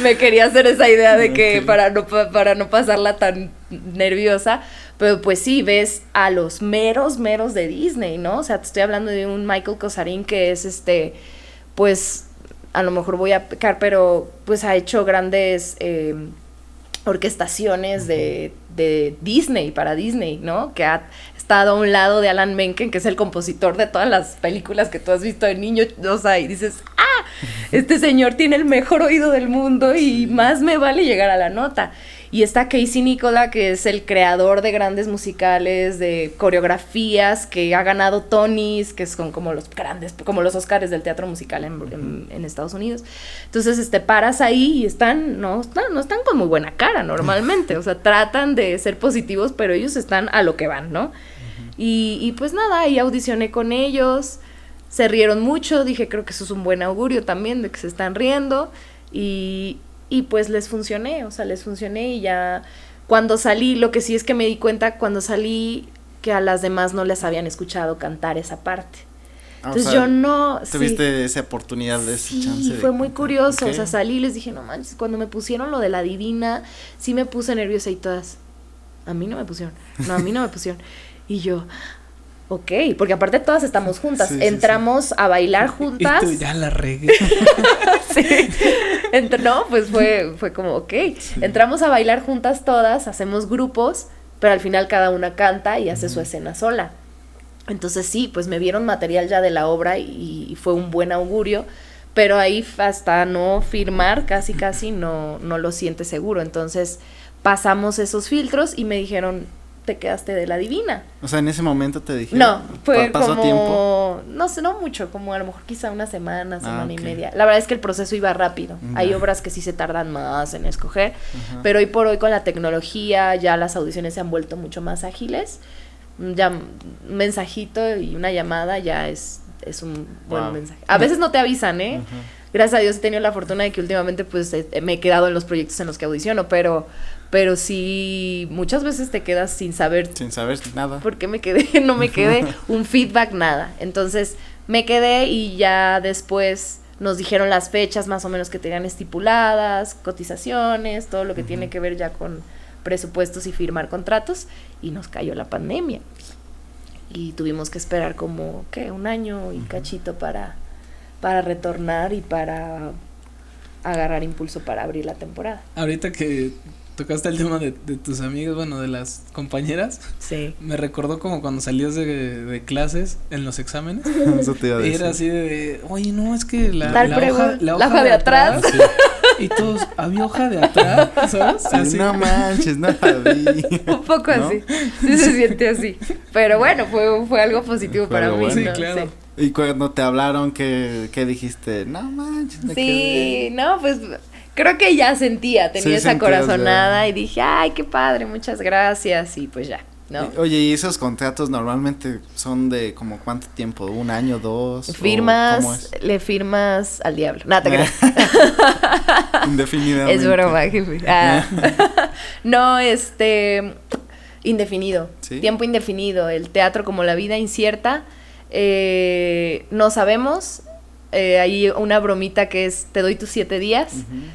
Me quería hacer esa idea de que para no pasarla tan nerviosa, pero pues sí, ves a los meros de Disney, ¿no? O sea, te estoy hablando de un Michael Kosarin que es pues, a lo mejor voy a pecar, pero pues ha hecho grandes orquestaciones de Disney, para Disney, ¿no? Que ha estado a un lado de Alan Menken, que es el compositor de todas las películas que tú has visto de niño, o sea, y dices, este señor tiene el mejor oído del mundo, y más me vale llegar a la nota. Y está Casey Nicola, que es el creador de grandes musicales, de coreografías, que ha ganado Tonys, que son como los grandes, como los Oscars del teatro musical en Estados Unidos. Entonces, paras ahí y no están con muy buena cara normalmente, o sea, tratan de ser positivos, pero ellos están a lo que van, ¿no? Y pues nada, ahí audicioné con ellos, se rieron mucho, dije, creo que eso es un buen augurio también, de que se están riendo, y pues les funcioné, y ya cuando salí, lo que sí es que me di cuenta cuando salí que a las demás no les habían escuchado cantar esa parte. Entonces, o sea, yo no... ¿Tuviste esa oportunidad de ese chance? Sí, fue muy curioso, o sea, salí y les dije, no manches, cuando me pusieron lo de La Divina, sí me puse nerviosa, y todas, a mí no me pusieron. Y yo, ok, porque aparte todas estamos juntas, entramos a bailar juntas. Y tú ya la regué. Sí, no, pues fue como, ok, entramos a bailar juntas todas, hacemos grupos, pero al final cada una canta y hace su escena sola. Entonces sí, pues me vieron material ya de la obra, y fue un buen augurio, pero ahí hasta no firmar, casi no lo sientes seguro. Entonces pasamos esos filtros y me dijeron, te quedaste de la divina. O sea, en ese momento te dijeron. No, fue ¿pasó como, tiempo? no sé, no mucho, como a lo mejor quizá una semana y media. La verdad es que el proceso iba rápido. Hay obras que sí se tardan más en escoger, pero hoy por hoy con la tecnología ya las audiciones se han vuelto mucho más ágiles. Ya un mensajito y una llamada ya es un buen mensaje. A veces no te avisan, Gracias a Dios he tenido la fortuna de que últimamente pues me he quedado en los proyectos en los que audiciono, pero sí muchas veces te quedas sin saber nada. ¿Por qué me quedé? No me quedé, un feedback, nada. Entonces me quedé y ya después nos dijeron las fechas más o menos que tenían estipuladas, cotizaciones, todo lo que tiene que ver ya con presupuestos y firmar contratos, y nos cayó la pandemia. Y tuvimos que esperar como, un año y cachito para retornar y para agarrar impulso para abrir la temporada. Ahorita que tocaste el tema de tus amigos, bueno, de las compañeras. Sí. Me recordó como cuando salías de clases en los exámenes. Eso te iba a decir. Era así de, oye, no, es que la hoja de atrás. Sí. Y todos, había hoja de atrás, ¿sabes? Sí, así. No manches, no la vi. Un poco así, sí se siente así. Pero bueno, fue algo positivo para mí. Bueno. Sí, ¿no? claro. Sí. Y cuando te hablaron, ¿qué dijiste? No manches, me quedé. No, pues creo que ya tenía esa corazonada ya. Y dije, ay, qué padre, muchas gracias, y pues ya, ¿no? Oye, ¿y esos contratos normalmente son de como cuánto tiempo? ¿1 año, 2? Le firmas al diablo. Nada, te creas. Indefinidamente. Es broma, jefe. No, indefinido. ¿Sí? Tiempo indefinido. El teatro, como la vida incierta, no sabemos. Hay una bromita que es, te doy tus 7 días.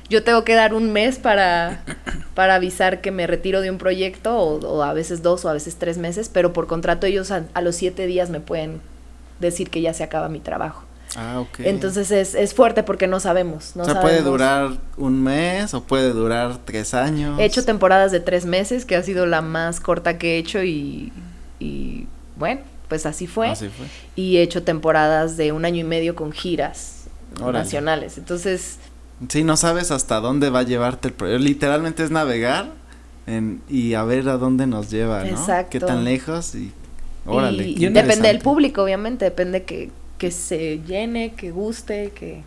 Yo tengo que dar 1 mes para avisar que me retiro de un proyecto, o a veces 2 o a veces 3 meses, pero por contrato ellos a los 7 días me pueden decir que ya se acaba mi trabajo. Ok. Entonces es fuerte porque no sabemos. Puede durar 1 mes o puede durar 3 años. He hecho temporadas de 3 meses, que ha sido la más corta que he hecho, y bueno, pues así fue. Y he hecho temporadas de 1 año y medio con giras nacionales. Entonces, sí, no sabes hasta dónde va a llevarte el proyecto. Literalmente es navegar y a ver a dónde nos lleva, ¿no? Exacto. Qué tan lejos y órale. Y depende del público, obviamente, depende que se llene, que guste, que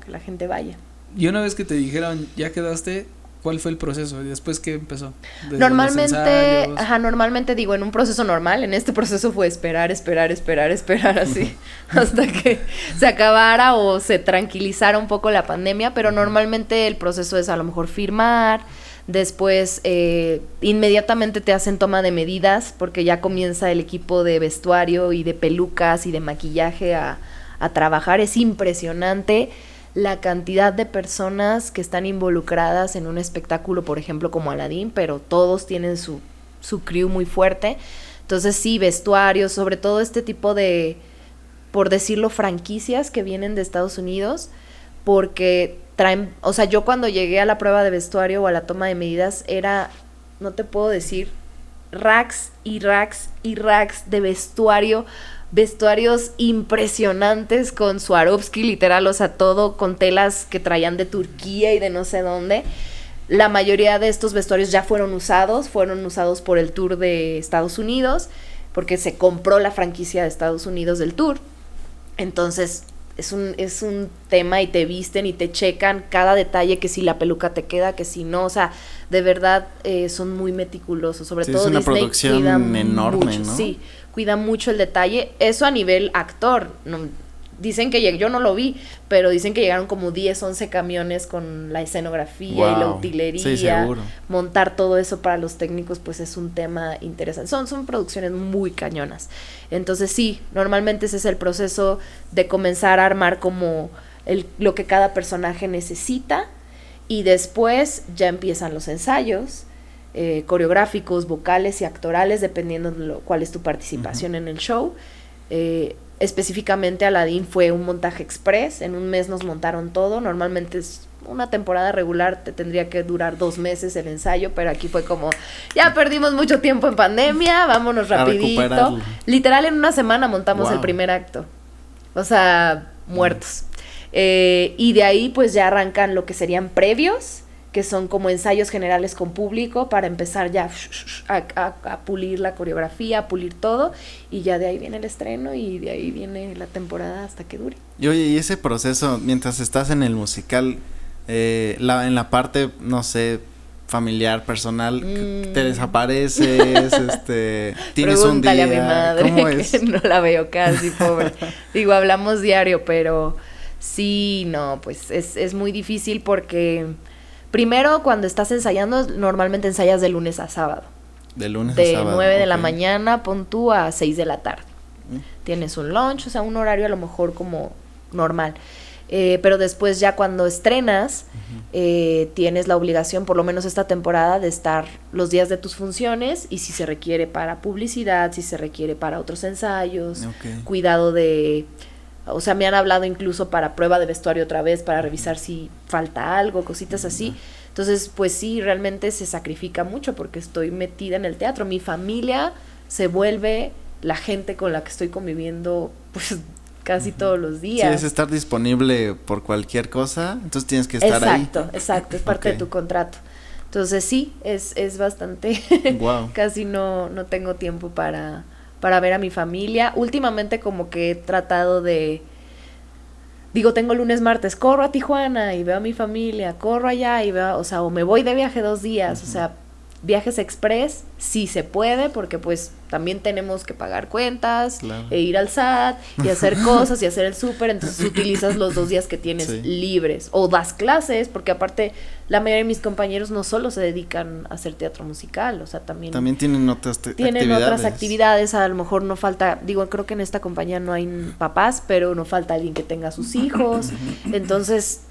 la gente vaya. Y una vez que te dijeron, ya quedaste, ¿cuál fue el proceso? ¿Y después qué empezó? Normalmente digo, en un proceso normal, en este proceso fue esperar así, hasta que se acabara o se tranquilizara un poco la pandemia, pero normalmente el proceso es a lo mejor firmar, después inmediatamente te hacen toma de medidas, porque ya comienza el equipo de vestuario y de pelucas y de maquillaje a trabajar. Es impresionante la cantidad de personas que están involucradas en un espectáculo, por ejemplo, como Aladdin, pero todos tienen su crew muy fuerte. Entonces sí, vestuarios, sobre todo este tipo de, por decirlo, franquicias que vienen de Estados Unidos, porque traen, o sea, yo cuando llegué a la prueba de vestuario o a la toma de medidas era, no te puedo decir, racks y racks y racks de vestuarios impresionantes con Swarovski, literal, o sea, todo con telas que traían de Turquía y de no sé dónde. La mayoría de estos vestuarios ya fueron usados por el tour de Estados Unidos, porque se compró la franquicia de Estados Unidos del tour. Entonces es un tema, y te visten y te checan cada detalle, que si la peluca te queda, que si no, o sea, de verdad son muy meticulosos, sobre todo es una Disney producción enorme, mucho, ¿no? Sí, cuida mucho el detalle, eso a nivel actor, dicen que yo no lo vi, pero dicen que llegaron como 10, 11 camiones con la escenografía y la utilería. Sí, seguro. Montar todo eso para los técnicos, pues es un tema interesante. Son producciones muy cañonas. Entonces sí, normalmente ese es el proceso de comenzar a armar como lo que cada personaje necesita, y después ya empiezan los ensayos coreográficos, vocales y actorales, dependiendo de cuál es tu participación en el show. Específicamente Aladdin fue un montaje express, en 1 mes nos montaron todo. Normalmente es una temporada regular, te tendría que durar 2 meses el ensayo, pero aquí fue como, ya perdimos mucho tiempo en pandemia, vámonos rapidito. Literal en 1 semana montamos el primer acto, o sea, muertos. Y de ahí pues ya arrancan lo que serían previos, que son como ensayos generales con público para empezar ya a pulir la coreografía, a pulir todo, y ya de ahí viene el estreno y de ahí viene la temporada hasta que dure. Y oye, y ese proceso, mientras estás en el musical, en la parte, no sé, familiar, personal, te desapareces, tienes un día. Pregúntale a mi madre, ¿cómo es? que no la veo casi, pobre. Digo, hablamos diario, pero sí, no, pues es muy difícil porque primero cuando estás ensayando, normalmente ensayas de lunes a sábado. De lunes de a sábado. 9 de la ok. mañana, pon tú a 6 de la tarde. Tienes un lunch, o sea, un horario a lo mejor como normal. Pero después ya cuando estrenas, tienes la obligación, por lo menos esta temporada, de estar los días de tus funciones y si se requiere para publicidad, si se requiere para otros ensayos, Ok. cuidado de... O sea, me han hablado incluso para prueba de vestuario otra vez, para revisar si falta algo, cositas así. Entonces, pues sí, realmente se sacrifica mucho porque estoy metida en el teatro. Mi familia se vuelve la gente con la que estoy conviviendo, pues, casi todos los días. Sí, es estar disponible por cualquier cosa, entonces tienes que estar Exacto, es parte Ok. de tu contrato. Entonces sí, es bastante, Wow. casi no tengo tiempo para ver a mi familia. Últimamente como que he tratado de, digo, tengo lunes, martes, corro a Tijuana y veo a mi familia, corro allá y veo, o sea, o me voy de viaje 2 días, o sea, viajes express, sí se puede, porque pues también tenemos que pagar cuentas, Claro. e ir al SAT, y hacer cosas, y hacer el súper, entonces utilizas los 2 días que tienes Sí. libres, o das clases, porque aparte la mayoría de mis compañeros no solo se dedican a hacer teatro musical, o sea, también Tienen otras tienen actividades. otras actividades, a lo mejor no falta, digo, creo que en esta compañía no hay papás, pero no falta alguien que tenga sus hijos, entonces,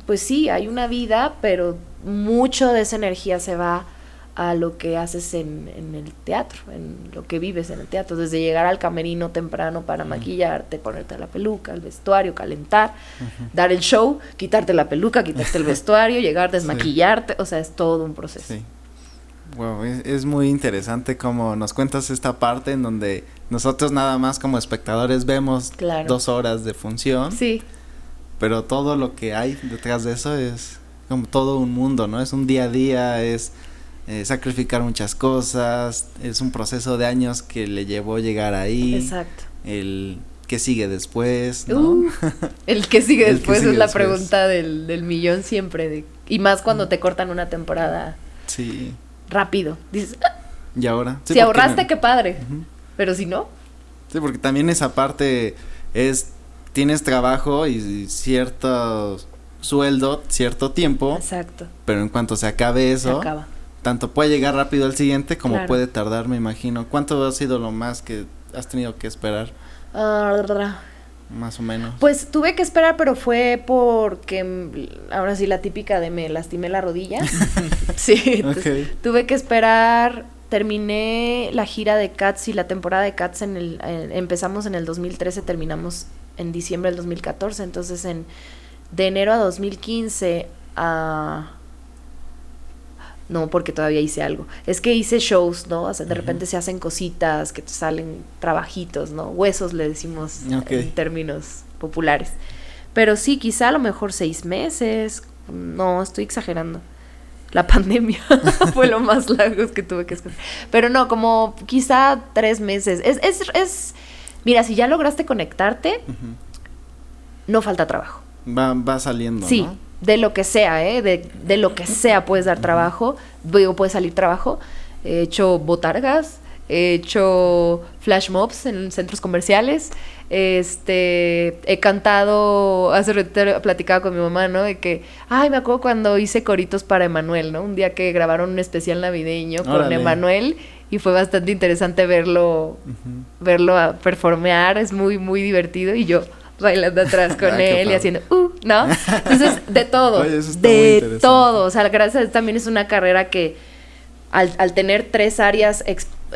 pues sí, hay una vida, pero mucho de esa energía se va a lo que haces en el teatro, en lo que vives en el teatro, desde llegar al camerino temprano para maquillarte, ponerte la peluca, el vestuario, calentar, dar el show, quitarte la peluca, quitarte el vestuario, llegar, desmaquillarte, o sea, es todo un proceso. Sí. Wow, es muy interesante como nos cuentas esta parte en donde nosotros nada más como espectadores vemos Claro. 2 horas de función, Sí, pero todo lo que hay detrás de eso es como todo un mundo, ¿no? Es un día a día, es sacrificar muchas cosas, es un proceso de años que le llevó llegar ahí, exacto. el que sigue después, ¿no? El que sigue El que después sigue es la después. pregunta del millón siempre, y más cuando te cortan una temporada Sí, rápido. Dices, "Ah, y ahora. Sí, si porque ahorraste, no- qué padre, Ujú. pero si no, Sí, porque también esa parte tienes trabajo y cierto sueldo, cierto tiempo, exacto, pero en cuanto se acabe se eso, acaba. tanto puede llegar rápido al siguiente como Claro. puede tardar, me imagino. ¿Cuánto ha sido lo más que has tenido que esperar, más o menos? Pues tuve que esperar, pero fue porque ahora sí la típica de me lastimé la rodilla. Sí, entonces, Ok. tuve que esperar. Terminé la gira de Cats y la temporada de Cats empezamos en el 2013, terminamos en diciembre del 2014, entonces de enero a 2015 a... No, porque todavía hice algo. Es que hice shows, ¿no? O sea, de repente se hacen cositas, que te salen trabajitos, ¿no? Huesos le decimos Ok. en términos populares. Pero sí, quizá a lo mejor 6 meses. No, estoy exagerando. La pandemia fue lo más largo que tuve que escoger. Pero no, como quizá 3 meses. Mira, si ya lograste conectarte, Ujú. no falta trabajo. Va saliendo, Sí, ¿no? de lo que sea, de lo que sea puedes dar trabajo, digo, puede salir trabajo. He hecho botargas, he hecho flash mobs en centros comerciales, he cantado, hace rato platicaba con mi mamá, ¿no? De que, ay, me acuerdo cuando hice coritos para Emanuel, ¿no? Un día que grabaron un especial navideño con Órale. Emanuel y fue bastante interesante verlo a performear, es muy, muy divertido y yo bailando atrás con Ah, qué él y padre. haciendo, ¿no? Entonces, de todo, Oye, eso está muy de interesante. todo, o sea, gracias a Dios también es una carrera que al tener 3 áreas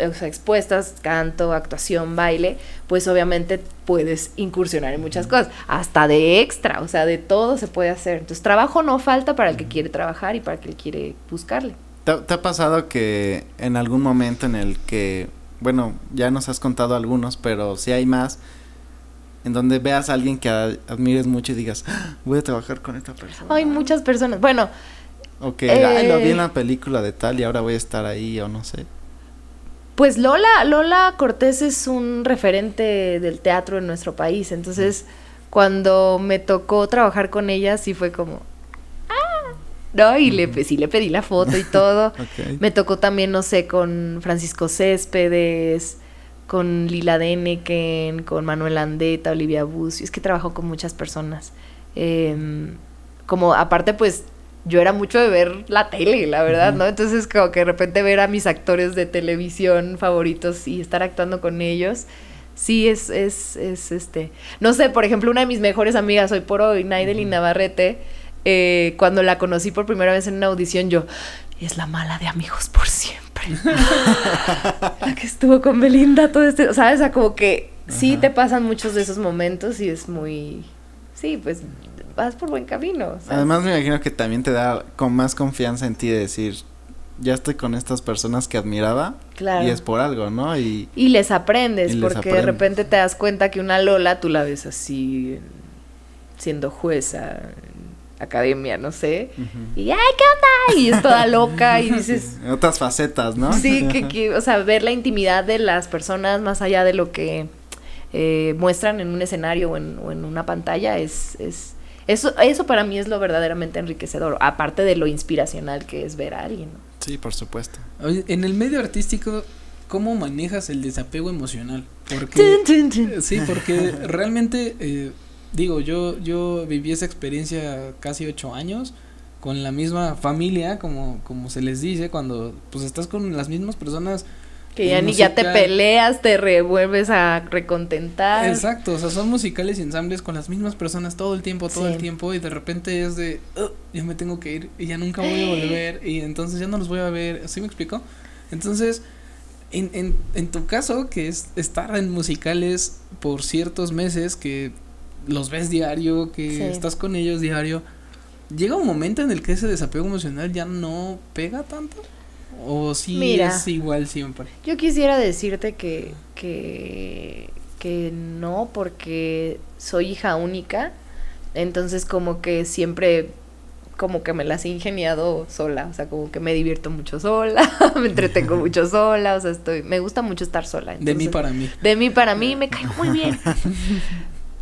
o sea, expuestas, canto, actuación, baile, pues obviamente puedes incursionar en muchas cosas, hasta de extra, o sea, de todo se puede hacer. Entonces, trabajo no falta para el que quiere trabajar y para el que quiere buscarle. ¿Te ha pasado que en algún momento en el que, bueno, ya nos has contado algunos, pero si hay más, en donde veas a alguien que admires mucho y digas, ¡ah! Voy a trabajar con esta persona. Hay muchas personas, bueno. O que, ay, lo vi en la película de tal y ahora voy a estar ahí, o no sé. Pues Lola Cortés es un referente del teatro en nuestro país, entonces cuando me tocó trabajar con ella sí fue como, ¿no? Y sí le pedí la foto y todo. Okay. Me tocó también, no sé, con Francisco Céspedes, con Lila Deneken, con Manuel Andeta, Olivia Bucio, es que trabajó con muchas personas. Como aparte pues yo era mucho de ver la tele, la verdad, ¿no? Entonces como que de repente ver a mis actores de televisión favoritos y estar actuando con ellos, sí es no sé, por ejemplo, una de mis mejores amigas hoy por hoy, Naidelin Navarrete, cuando la conocí por primera vez en una audición, yo, es la mala de Amigos por Siempre. La que estuvo con Belinda todo este, ¿sabes? O sea, como que sí te pasan muchos de esos momentos y es muy, sí, pues vas por buen camino, ¿sabes? Además me imagino que también te da con más confianza en ti de decir, ya estoy con estas personas que admiraba, claro, y es por algo, ¿no? Y les aprendes, porque de repente te das cuenta que una Lola tú la ves así siendo jueza, academia, no sé, y ¡ay, qué onda! Y es toda loca y dices... Otras facetas, ¿no? Sí, que, o sea, ver la intimidad de las personas más allá de lo que muestran en un escenario o en una pantalla eso para mí es lo verdaderamente enriquecedor, aparte de lo inspiracional que es ver a alguien, ¿no? Sí, por supuesto. Oye, en el medio artístico, ¿cómo manejas el desapego emocional? Porque sí, porque realmente digo, yo viví esa experiencia casi 8 años con la misma familia, como se les dice, cuando pues estás con las mismas personas. Que ya ni ya te peleas, te revuelves a recontentar. Exacto, o sea, son musicales y ensambles con las mismas personas todo el tiempo, y de repente es de, ya me tengo que ir y ya nunca voy a volver y entonces ya no los voy a ver, ¿sí me explico? Entonces, en tu caso, que es estar en musicales por ciertos meses, que los ves diario, que estás con ellos diario, ¿llega un momento en el que ese desapego emocional ya no pega tanto? ¿O sí? Mira, es igual siempre? Yo quisiera decirte que no, porque soy hija única, entonces como que siempre como que me las he ingeniado sola, o sea, como que me divierto mucho sola, me entretengo mucho sola, o sea, me gusta mucho estar sola. Entonces, de mí para mí me caigo muy bien.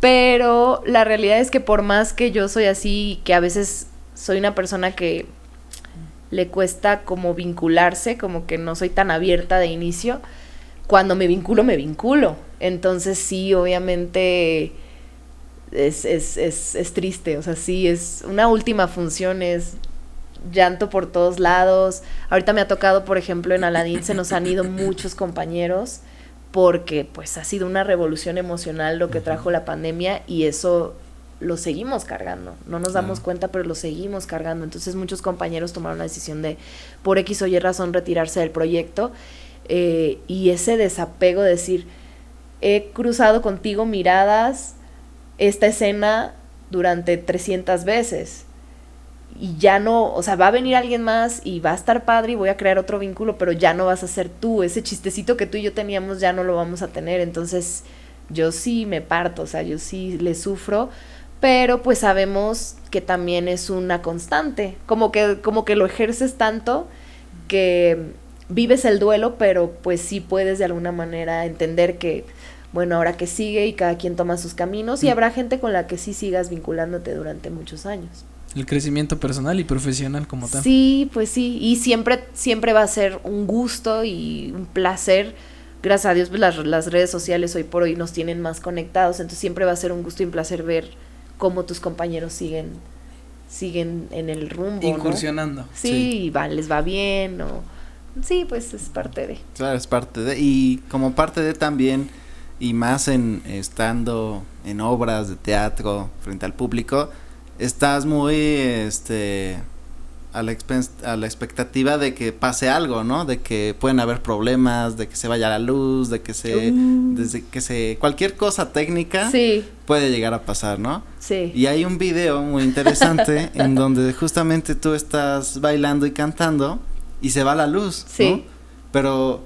Pero la realidad es que por más que yo soy así, que a veces soy una persona que le cuesta como vincularse, como que no soy tan abierta de inicio, cuando me vinculo. Entonces sí, obviamente es triste, o sea, sí, es una última función, es llanto por todos lados. Ahorita me ha tocado, por ejemplo, en Aladdin se nos han ido muchos compañeros, porque pues ha sido una revolución emocional lo que trajo la pandemia y eso lo seguimos cargando, no nos damos cuenta, pero lo seguimos cargando. Entonces muchos compañeros tomaron la decisión de por X o Y razón retirarse del proyecto, y ese desapego de decir, he cruzado contigo miradas esta escena durante 300 veces y ya no, o sea, va a venir alguien más y va a estar padre y voy a crear otro vínculo, pero ya no vas a ser tú, ese chistecito que tú y yo teníamos ya no lo vamos a tener. Entonces yo sí me parto, o sea, yo sí le sufro, pero pues sabemos que también es una constante, como que lo ejerces tanto que vives el duelo, pero pues sí puedes de alguna manera entender que, bueno, ahora que sigue y cada quien toma sus caminos y habrá gente con la que sí sigas vinculándote durante muchos años. El crecimiento personal y profesional como tal. Sí, pues sí, y siempre va a ser un gusto y un placer. Gracias a Dios, pues las redes sociales hoy por hoy nos tienen más conectados, entonces siempre va a ser un gusto y un placer ver cómo tus compañeros siguen en el rumbo, incursionando, ¿no? Sí, les va bien, o sí, pues es parte de. Claro, es parte de, y como parte de también, y más estando en obras de teatro frente al público, estás muy a la expectativa de que pase algo, ¿no? De que pueden haber problemas, de que se vaya la luz, de que cualquier cosa técnica puede llegar a pasar, ¿no? Sí. Y hay un video muy interesante en donde justamente tú estás bailando y cantando y se va la luz, ¿no? Pero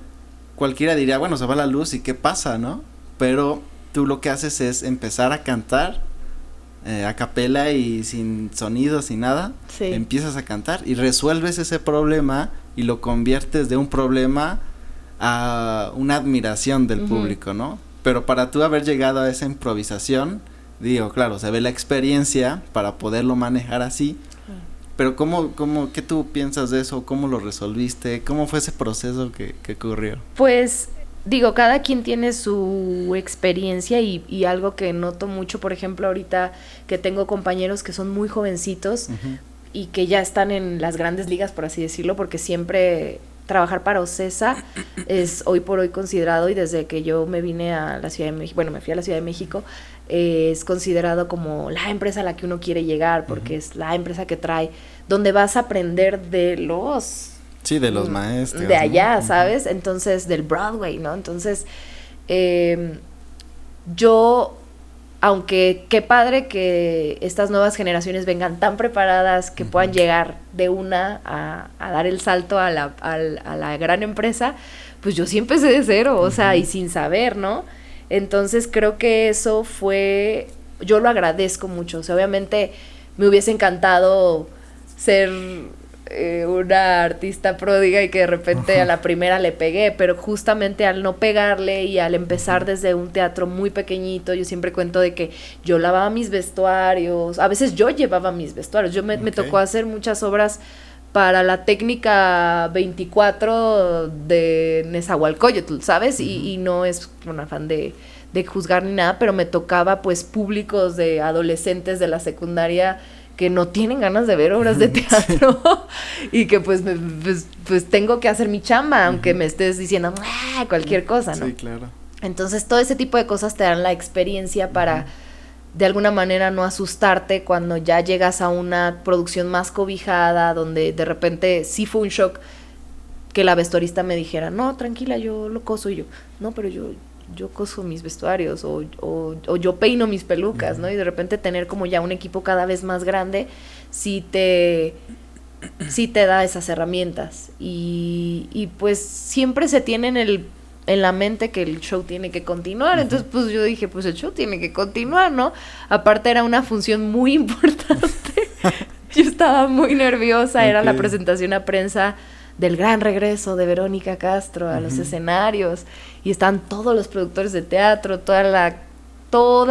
cualquiera diría, bueno, se va la luz y qué pasa, ¿no? Pero tú lo que haces es empezar a cantar a capela y sin sonido, sin nada. Sí. Empiezas a cantar y resuelves ese problema y lo conviertes de un problema a una admiración del público, ¿no? Pero para tú haber llegado a esa improvisación, digo, claro, se ve la experiencia para poderlo manejar así. Pero ¿qué tú piensas de eso? ¿Cómo lo resolviste? ¿Cómo fue ese proceso que ocurrió? Pues, digo, cada quien tiene su experiencia y algo que noto mucho, por ejemplo, ahorita que tengo compañeros que son muy jovencitos y que ya están en las grandes ligas, por así decirlo, porque siempre trabajar para OCESA es hoy por hoy considerado, y desde que yo me vine a la Ciudad de México, bueno, me fui a la Ciudad de México, es considerado como la empresa a la que uno quiere llegar, porque es la empresa que trae, donde vas a aprender de los... Sí, de los maestros. De allá, ¿no? ¿Sabes? Entonces, del Broadway, ¿no? Entonces, yo, aunque qué padre que estas nuevas generaciones vengan tan preparadas que puedan llegar de una a dar el salto a la gran empresa, pues yo sí empecé de cero, o sea, y sin saber, ¿no? Entonces creo que eso fue, yo lo agradezco mucho, o sea, obviamente me hubiese encantado ser una artista pródiga y que de repente a la primera le pegué, pero justamente al no pegarle y al empezar desde un teatro muy pequeñito, yo siempre cuento de que yo lavaba mis vestuarios, a veces yo llevaba mis vestuarios, me tocó hacer muchas obras para la técnica 24 de Nezahualcóyotl, ¿sabes? Y no es un afán de juzgar ni nada, pero me tocaba pues públicos de adolescentes de la secundaria que no tienen ganas de ver obras de teatro y que pues tengo que hacer mi chamba, aunque me estés diciendo cualquier cosa, ¿no? Sí, claro. Entonces todo ese tipo de cosas te dan la experiencia para de alguna manera no asustarte cuando ya llegas a una producción más cobijada, donde de repente sí fue un shock que la vestuarista me dijera, no, tranquila, yo lo coso, y yo, no, pero yo coso mis vestuarios o yo peino mis pelucas, ¿no? Y de repente tener como ya un equipo cada vez más grande sí te da esas herramientas y pues siempre se tiene en la mente que el show tiene que continuar, entonces pues yo dije, pues el show tiene que continuar, ¿no? Aparte era una función muy importante, yo estaba muy nerviosa, era la presentación a prensa del gran regreso de Verónica Castro a los escenarios, y están todos los productores de teatro, toda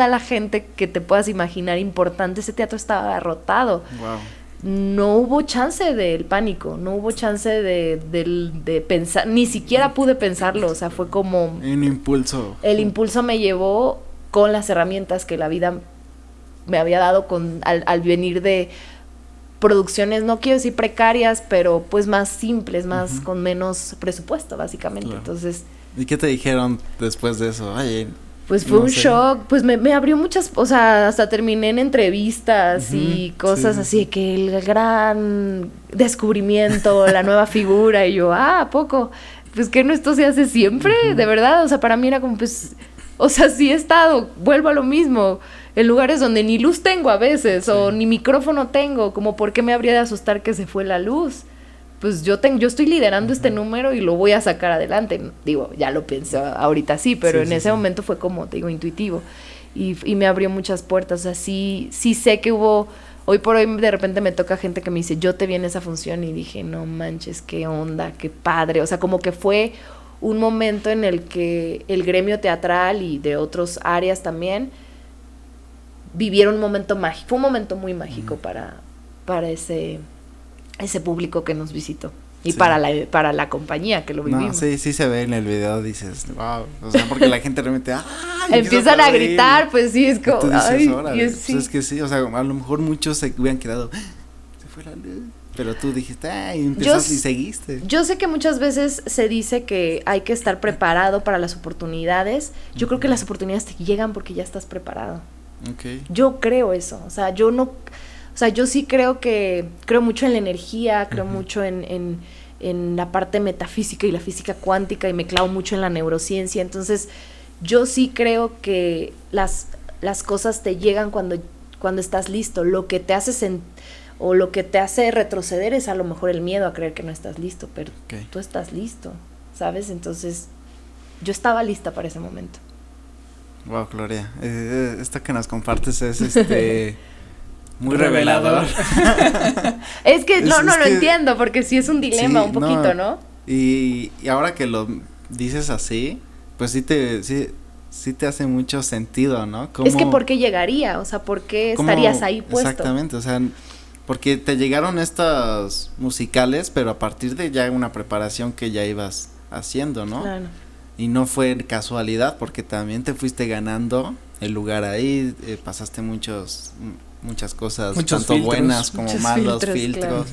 la gente que te puedas imaginar importante. Ese teatro estaba abarrotado. Wow. No hubo chance del pánico, no hubo chance de pensar, ni siquiera pude pensarlo, o sea, fue como... Un impulso. El impulso me llevó con las herramientas que la vida me había dado al venir de producciones, no quiero decir precarias, pero pues más simples, más con menos presupuesto, básicamente. Claro. Entonces... ¿Y qué te dijeron después de eso? Ay, pues fue un shock, pues me abrió muchas, o sea, hasta terminé en entrevistas y cosas así, que el gran descubrimiento, la nueva figura, y yo, ¿a poco? Pues que no, esto se hace siempre, de verdad, o sea, para mí era como, pues, o sea, sí he estado, vuelvo a lo mismo, en lugares donde ni luz tengo a veces, o ni micrófono tengo, como, ¿por qué me habría de asustar que se fue la luz? Pues yo estoy liderando este número y lo voy a sacar adelante. Digo, ya lo pensé ahorita sí, pero en ese momento fue como, te digo, intuitivo. Y me abrió muchas puertas. O sea, sí sé que hubo... Hoy por hoy de repente me toca gente que me dice, yo te vi en esa función, y dije, no manches, qué onda, qué padre. O sea, como que fue un momento en el que el gremio teatral y de otras áreas también vivieron un momento mágico. Fue un momento muy mágico para ese público que nos visitó y para la compañía que lo vivimos. No, sí se ve en el video, dices, wow, o sea, porque la gente realmente empiezan a gritar, pues sí, es como, pues es que sí, o sea, a lo mejor muchos se hubieran quedado, se fue la luz, pero tú dijiste, y empezaste y seguiste. Yo sé que muchas veces se dice que hay que estar preparado para las oportunidades. Yo creo que las oportunidades te llegan porque ya estás preparado. Okay. Yo creo eso, o sea, yo sí creo mucho en la energía, creo mucho en la parte metafísica y la física cuántica, y me clavo mucho en la neurociencia. Entonces, yo sí creo que las cosas te llegan cuando estás listo. Lo que te hace o lo que te hace retroceder es a lo mejor el miedo a creer que no estás listo, pero tú estás listo, ¿sabes? Entonces, yo estaba lista para ese momento. Wow, Gloria, esto que nos compartes es muy revelador. Es que no lo entiendo, porque sí es un dilema, sí, un poquito, ¿no? Y ahora que lo dices así, pues sí te hace mucho sentido, ¿no? Es que ¿por qué llegaría? O sea, ¿por qué estarías ahí puesto? Exactamente, o sea, porque te llegaron estas musicales, pero a partir de ya una preparación que ya ibas haciendo, ¿no? Claro. Y no fue casualidad, porque también te fuiste ganando el lugar ahí, pasaste muchas cosas, muchos tanto filtros, buenas como malos Claro. filtros.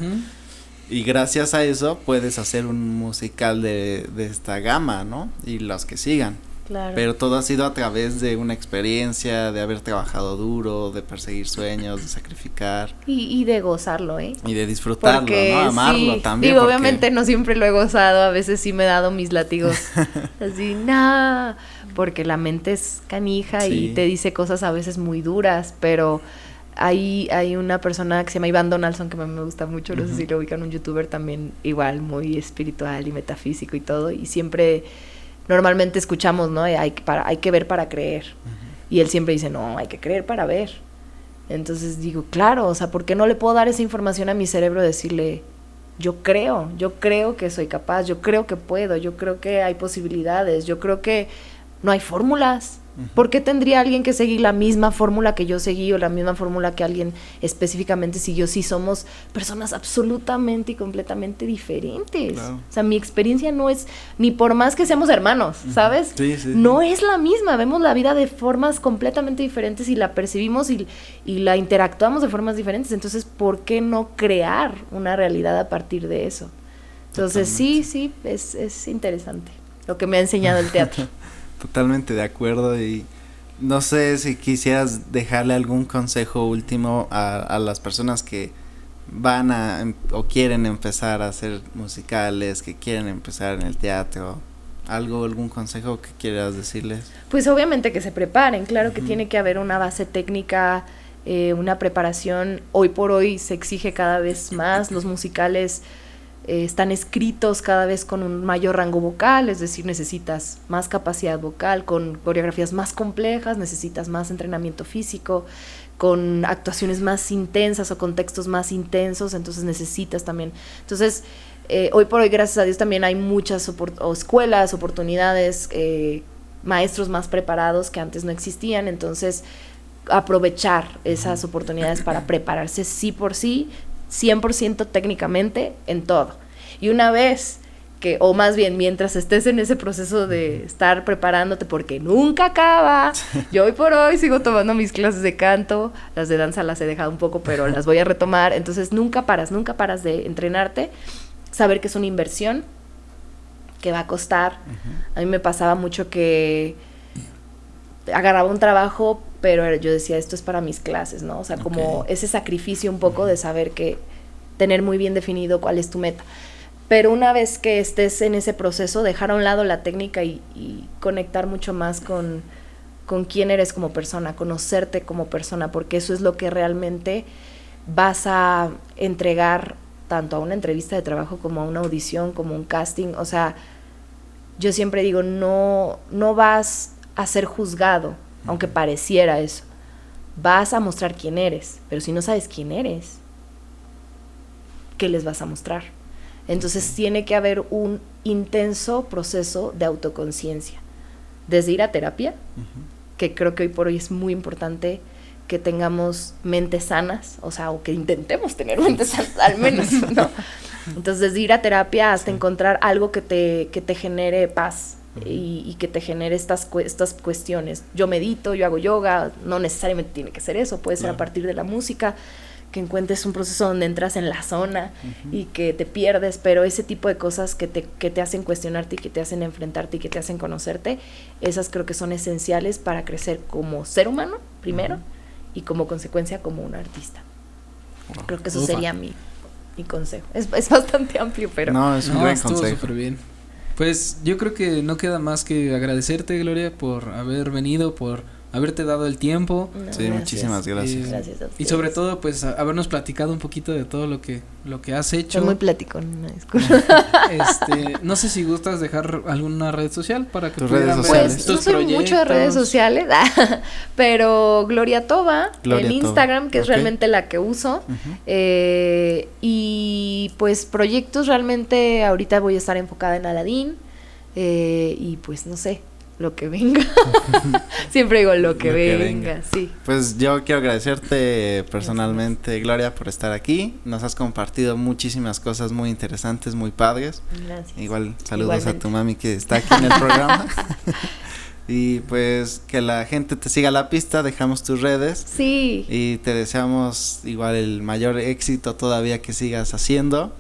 Y gracias a eso puedes hacer un musical de esta gama, ¿no? Y los que sigan. Claro. Pero todo ha sido a través de una experiencia, de haber trabajado duro, de perseguir sueños, de sacrificar. Y de gozarlo, ¿eh? Y de disfrutarlo, porque, ¿no? Amarlo sí, también. Digo, obviamente no siempre lo he gozado, a veces sí me he dado mis látigos así, nah, porque la mente es canija Sí. y te dice cosas a veces muy duras, pero hay una persona que se llama Iván Donaldson que me gusta mucho, no sé si lo ubican, un youtuber también igual muy espiritual y metafísico y todo, y siempre normalmente escuchamos, ¿no? Hay que ver para creer. Y él siempre dice, no, hay que creer para ver. Entonces digo, claro, o sea, ¿por qué no le puedo dar esa información a mi cerebro? Decirle, yo creo que soy capaz, yo creo que puedo, yo creo que hay posibilidades, yo creo que no hay fórmulas. ¿Por qué tendría alguien que seguir la misma fórmula que yo seguí o la misma fórmula que alguien específicamente siguió si somos personas absolutamente y completamente diferentes? Claro. O sea, mi experiencia no es, ni por más que seamos hermanos, ¿sabes? Sí, sí, no es la misma, vemos la vida de formas completamente diferentes y la percibimos y la interactuamos de formas diferentes. Entonces, ¿por qué no crear una realidad a partir de eso? Entonces, sí, es interesante lo que me ha enseñado el teatro. Totalmente de acuerdo, y no sé si quisieras dejarle algún consejo último a las personas que van o quieren empezar a hacer musicales, que quieren empezar en el teatro. ¿Algún consejo que quieras decirles? Pues obviamente que se preparen, claro que tiene que haber una base técnica, una preparación. Hoy por hoy se exige cada vez más, los musicales están escritos cada vez con un mayor rango vocal, es decir, necesitas más capacidad vocal, con coreografías más complejas, necesitas más entrenamiento físico, con actuaciones más intensas o contextos más intensos, entonces necesitas también. Entonces, hoy por hoy, gracias a Dios, también hay muchas escuelas, oportunidades, maestros más preparados que antes no existían, entonces aprovechar esas oportunidades para prepararse sí por sí, 100% técnicamente en todo. Y una vez que, o más bien mientras estés en ese proceso de estar preparándote, porque nunca acaba, yo hoy por hoy sigo tomando mis clases de canto, las de danza las he dejado un poco, pero las voy a retomar, entonces nunca paras de entrenarte, saber que es una inversión, que va a costar. A mí me pasaba mucho que agarraba un trabajo, pero yo decía, esto es para mis clases, ¿no? O sea, como ese sacrificio un poco de saber que tener muy bien definido cuál es tu meta. Pero una vez que estés en ese proceso, dejar a un lado la técnica y conectar mucho más con quién eres como persona, conocerte como persona, porque eso es lo que realmente vas a entregar tanto a una entrevista de trabajo como a una audición, como un casting. O sea, yo siempre digo, no vas a ser juzgado, aunque pareciera eso. Vas a mostrar quién eres, pero si no sabes quién eres, ¿qué les vas a mostrar? Entonces tiene que haber un intenso proceso de autoconciencia, desde ir a terapia, que creo que hoy por hoy es muy importante que tengamos mentes sanas, o sea, o que intentemos tener mentes sanas, al menos, ¿no? Entonces, desde ir a terapia hasta encontrar algo que te genere paz, y que te genere estas cuestiones. Yo medito, yo hago yoga, no necesariamente tiene que ser eso, puede ser a partir de la música, que encuentres un proceso donde entras en la zona y que te pierdes, pero ese tipo de cosas que te hacen cuestionarte y que te hacen enfrentarte y que te hacen conocerte, esas creo que son esenciales para crecer como ser humano, primero, y como consecuencia como un artista. Creo que eso sería mi consejo. Es bastante amplio, pero... No, es un gran estuvo consejo. súper bien. Pues yo creo que no queda más que agradecerte, Gloria, por haber venido, por haberte dado el tiempo. No, Sí, muchísimas gracias. Gracias a Y ustedes. sobre todo, pues, habernos platicado un poquito de todo lo que has hecho. Soy muy platicón, una disculpa. No sé si gustas dejar alguna red social para que Tus pudieran redes ver sociales. Pues tus no soy mucho de redes proyectos. sociales, pero Gloria Toba Gloria en Toba, Instagram, que es ok. realmente la que uso. Ujú. Y pues proyectos realmente ahorita voy a estar enfocada en Aladdin. Y pues no sé, lo que venga. Siempre digo lo que venga, sí. Pues yo quiero agradecerte personalmente, Gloria, por estar aquí. Nos has compartido muchísimas cosas muy interesantes, muy padres. Gracias. Igual saludos Igualmente. a tu mami que está aquí en el programa. Y pues que la gente te siga la pista, dejamos tus redes. Sí. Y te deseamos igual el mayor éxito todavía que sigas haciendo.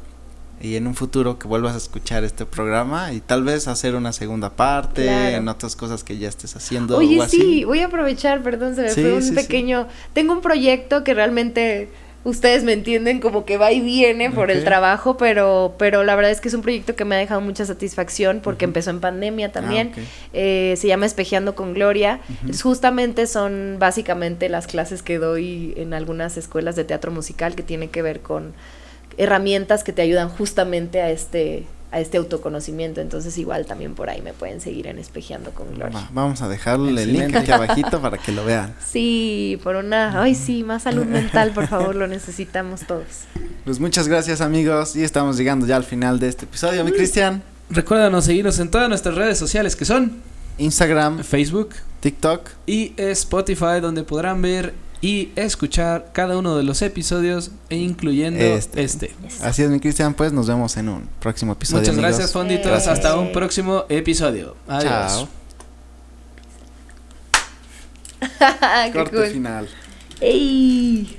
Y en un futuro que vuelvas a escuchar este programa y tal vez hacer una segunda parte, Claro. en otras cosas que ya estés haciendo. Oye, o así. sí, voy a aprovechar, perdón, se me Sí, fue un sí, sí. pequeño... Tengo un proyecto que realmente ustedes me entienden como que va y viene por el Ok. trabajo, pero la verdad es que es un proyecto que me ha dejado mucha satisfacción porque Ujú. empezó en pandemia también. Ah, ok. Se llama Espejeando con Gloria. Ujú. Entonces, justamente son básicamente las clases que doy en algunas escuelas de teatro musical que tienen que ver con herramientas que te ayudan justamente a este autoconocimiento. Entonces igual también por ahí me pueden seguir en Espejeando con Gloria. Vamos a dejarle el link Excelente. aquí abajito para que lo vean. Sí, por ay sí, más salud mental, por favor, lo necesitamos todos. Pues muchas gracias, amigos, y estamos llegando ya al final de este episodio. Mi Cristian, Recuérdanos seguirnos en todas nuestras redes sociales que son Instagram, Facebook TikTok. y Spotify, donde podrán ver y escuchar cada uno de los episodios, e incluyendo este. Así es, mi Cristian, pues nos vemos en un próximo episodio. Muchas amigos. gracias, Fonditos. Gracias. Hasta un próximo episodio. Adiós. Chao. Qué Corte cool. final. ¡Ey!